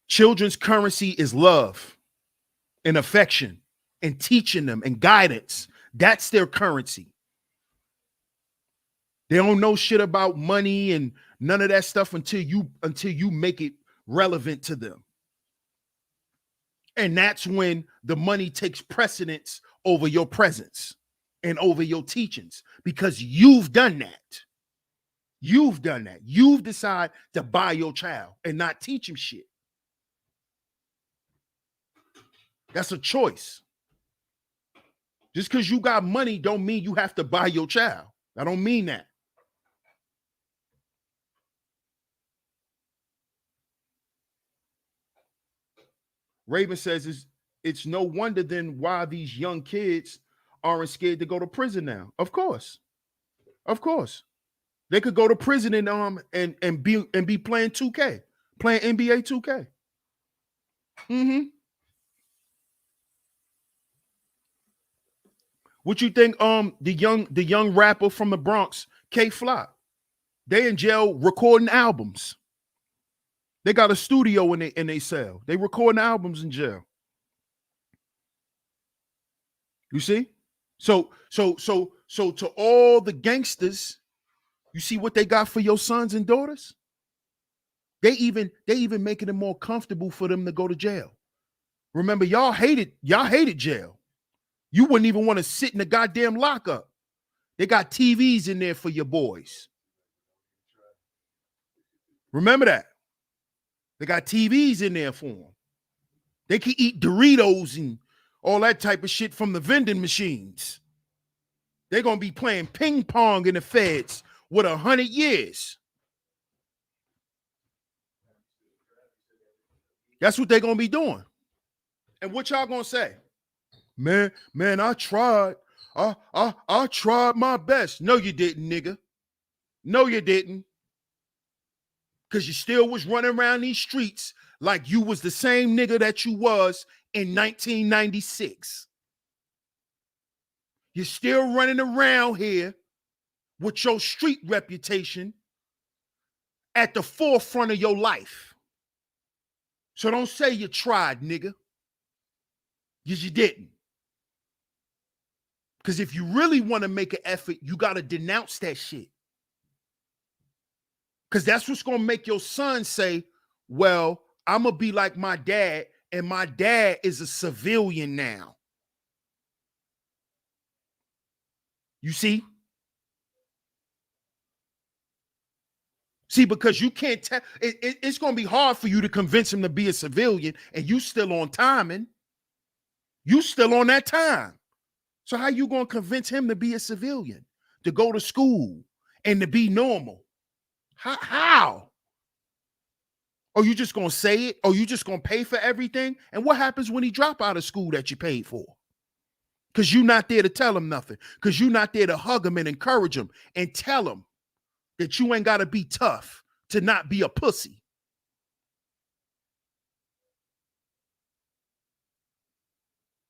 Children's currency is love and affection and teaching them and guidance. That's their currency. They don't know shit about money and none of that stuff until you make it relevant to them. And that's when the money takes precedence over your presence and over your teachings, because you've done that. You've done that. You've decided to buy your child and not teach him shit. That's a choice. Just because you got money don't mean you have to buy your child. I don't mean that. Raven says it's no wonder then why these young kids aren't scared to go to prison now. Of course. Of course. They could go to prison and be playing 2K, playing NBA 2K. Mm-hmm. What you think? The young rapper from the Bronx, K Flock, they in jail recording albums. They got a studio in they cell. They recording albums in jail. You see? So to all the gangsters, you see what they got for your sons and daughters? They even making it more comfortable for them to go to jail. Remember, y'all hated jail. You wouldn't even want to sit in the goddamn lockup. They got TVs in there for your boys. Remember that. They got TVs in there for them. They can eat Doritos and all that type of shit from the vending machines. They're going to be playing ping pong in the feds with 100 years. That's what they're going to be doing. And what y'all going to say? Man, I tried. I tried my best. No, you didn't, nigga. No, you didn't. Because you still was running around these streets like you was the same nigga that you was in 1996. You're still running around here with your street reputation at the forefront of your life. So don't say you tried, nigga. Because you didn't. Because if you really want to make an effort, you got to denounce that shit. Because that's what's going to make your son say, well, I'm going to be like my dad, and my dad is a civilian now. You see? See, because you can't tell, it's going to be hard for you to convince him to be a civilian, and you still on timing. You still on that time. So how you going to convince him to be a civilian, to go to school, and to be normal? How? Or you just going to say it? Or you just going to pay for everything? And what happens when he drop out of school that you paid for? Because you're not there to tell him nothing. Because you're not there to hug him and encourage him and tell him that you ain't got to be tough to not be a pussy.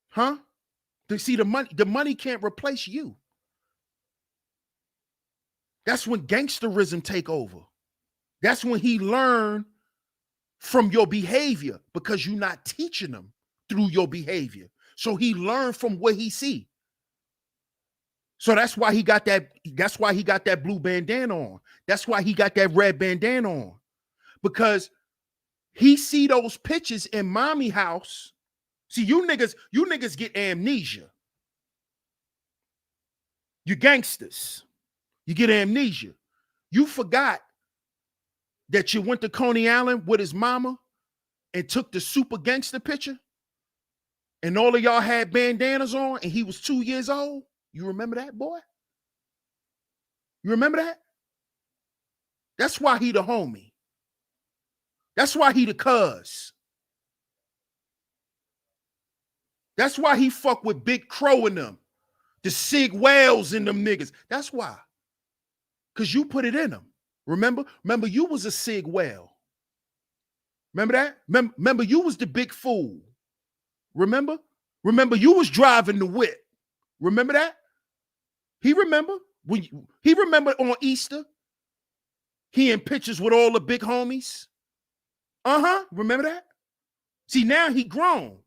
Huh? See, the money can't replace you. That's when gangsterism take over. That's when he learn from your behavior, because you're not teaching him through your behavior. So he learned from what he see. So that's why he got that. That's why he got that blue bandana on. That's why he got that red bandana on, because he see those pictures in mommy house. See, you niggas get amnesia. You gangsters. You get amnesia. You forgot that you went to Coney Island with his mama and took the super gangster picture and all of y'all had bandanas on and he was 2 years old? You remember that, boy? You remember that? That's why he the homie. That's why he the cuz. That's why he fuck with Big Crow and them. The Sig Whales and them niggas. That's why. Because you put it in them. Remember, you was a Sig Whale. Remember that? Remember, you was the big fool. Remember, you was driving the whip. Remember that? He remember on Easter. He in pictures with all the big homies. Remember that? See, now he grown.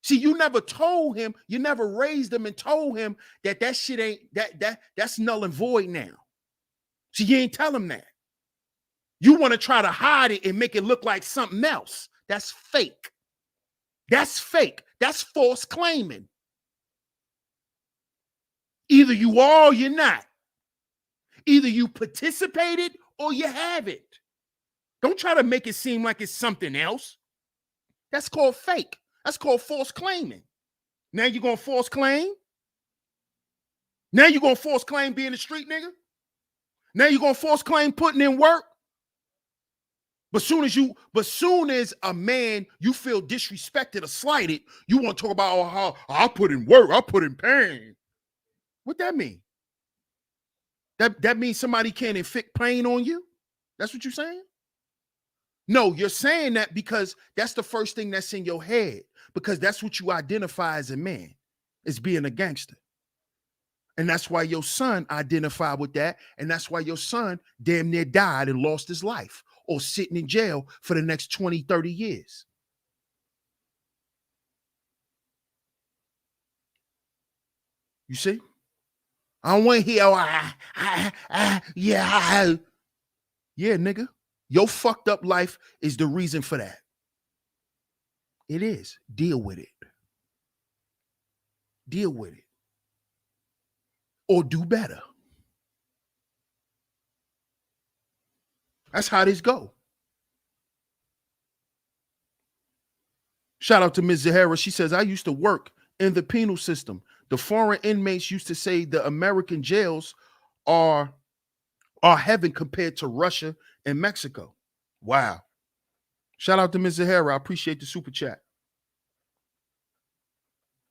See, you never told him, you never raised him and told him that shit ain't that's null and void now. See, you ain't tell him that. You want to try to hide it and make it look like something else. That's fake. That's fake. That's false claiming. Either you are or you're not. Either you participated or you haven't. Don't try to make it seem like it's something else. That's called fake. That's called false claiming. Now you're going to false claim? Now you're going to false claim being a street nigga? Now you're going to false claim putting in work? But soon as a man, you feel disrespected or slighted, you want to talk about how I put in work, I put in pain. What that mean? That means somebody can't inflict pain on you? That's what you're saying? No, you're saying that because that's the first thing that's in your head, because that's what you identify as a man, is being a gangster. And that's why your son identified with that, and that's why your son damn near died and lost his life or sitting in jail for the next 20, 30 years. You see? I don't want to hear, yeah, nigga. Your fucked up life is the reason for that. It is. Deal with it. Deal with it. Or do better. That's how this go. Shout out to Ms. Zahara. She says, I used to work in the penal system. The foreign inmates used to say the American jails are heaven compared to Russia and Mexico. Wow. Shout out to Ms. Zahara. I appreciate the super chat.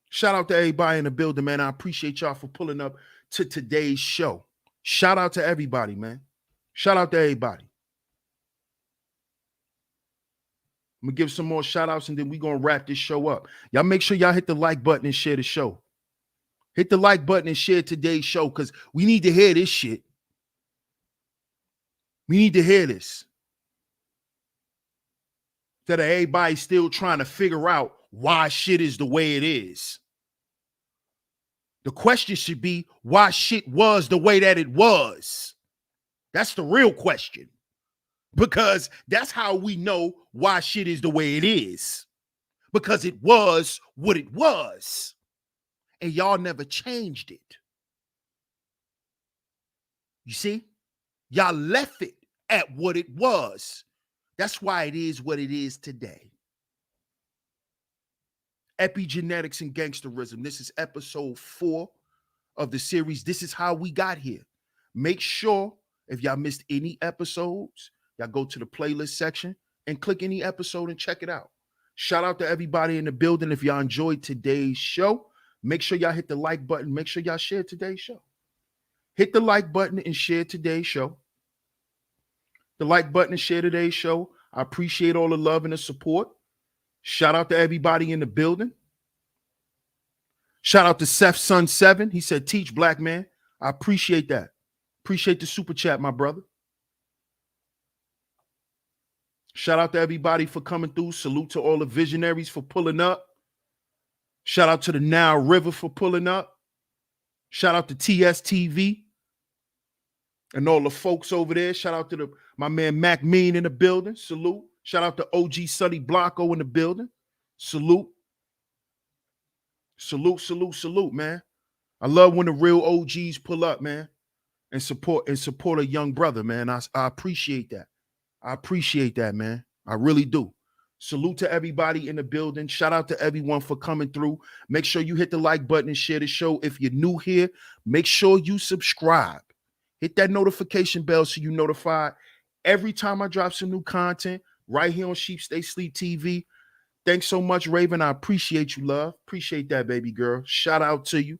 Shout out to everybody in the building, man. I appreciate y'all for pulling up to today's show. Shout out to everybody, man. Shout out to everybody. I'm going to give some more shout outs and then we're going to wrap this show up. Y'all make sure y'all hit the like button and share the show. Hit the like button and share today's show because we need to hear this shit. We need to hear this. That everybody's still trying to figure out why shit is the way it is. The question should be why shit was the way that it was. That's the real question. Because that's how we know why shit is the way it is. Because it was what it was. And y'all never changed it. You see? Y'all left it at what it was. That's why it is what it is today. Epigenetics and Gangsterism. This is episode 4 of the series. This is how we got here. Make sure if y'all missed any episodes, y'all go to the playlist section and click any episode and check it out. Shout out to everybody in the building. If y'all enjoyed today's show, make sure y'all hit the like button. Make sure y'all share today's show. Hit the like button and share today's show. The like button and share today's show. I appreciate all the love and the support. Shout out to everybody in the building. Shout out to Seth's son 7. He said, teach black man. I appreciate that. Appreciate the super chat, my brother. Shout out to everybody for coming through. Salute to all the visionaries for pulling up. Shout out to the Nile River for pulling up. Shout out to TSTV and all the folks over there. Shout out to my man Mac Mean in the building. Salute. Shout out to OG Sonny Blanco in the building. Salute. Salute, man. I love when the real OGs pull up, man, and support a young brother, man. I appreciate that. I appreciate that, man. I really do. Salute to everybody in the building. Shout out to everyone for coming through. Make sure you hit the like button and share the show. If you're new here, make sure you subscribe. Hit that notification bell so you're notified every time I drop some new content right here on Sheep Stay Sleep TV. Thanks so much, Raven. I appreciate you, love. Appreciate that, baby girl. Shout out to you.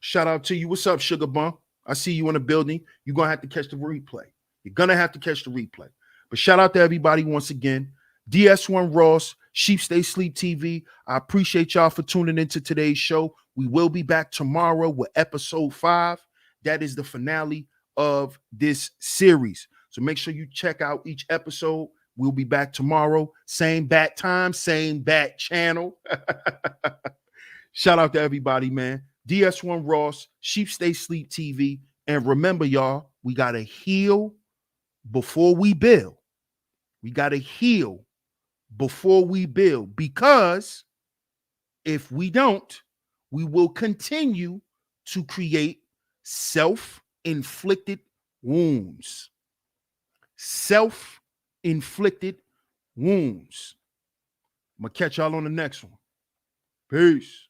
Shout out to you. What's up, Sugar Bum? I see you in the building. You're going to have to catch the replay. You're going to have to catch the replay. But shout out to everybody once again. DS1 Ross, Sheep Stay Sleep TV. I appreciate y'all for tuning into today's show. We will be back tomorrow with episode 5. That is the finale of this series. So make sure you check out each episode. We'll be back tomorrow. Same bat time, same bat channel. Shout out to everybody, man. DS1 Ross, Sheep Stay Sleep TV. And remember, y'all, we got to heal before we build. We got to heal before we build, because if we don't, we will continue to create self-inflicted wounds. Self-inflicted wounds. I'm going to catch y'all on the next one. Peace.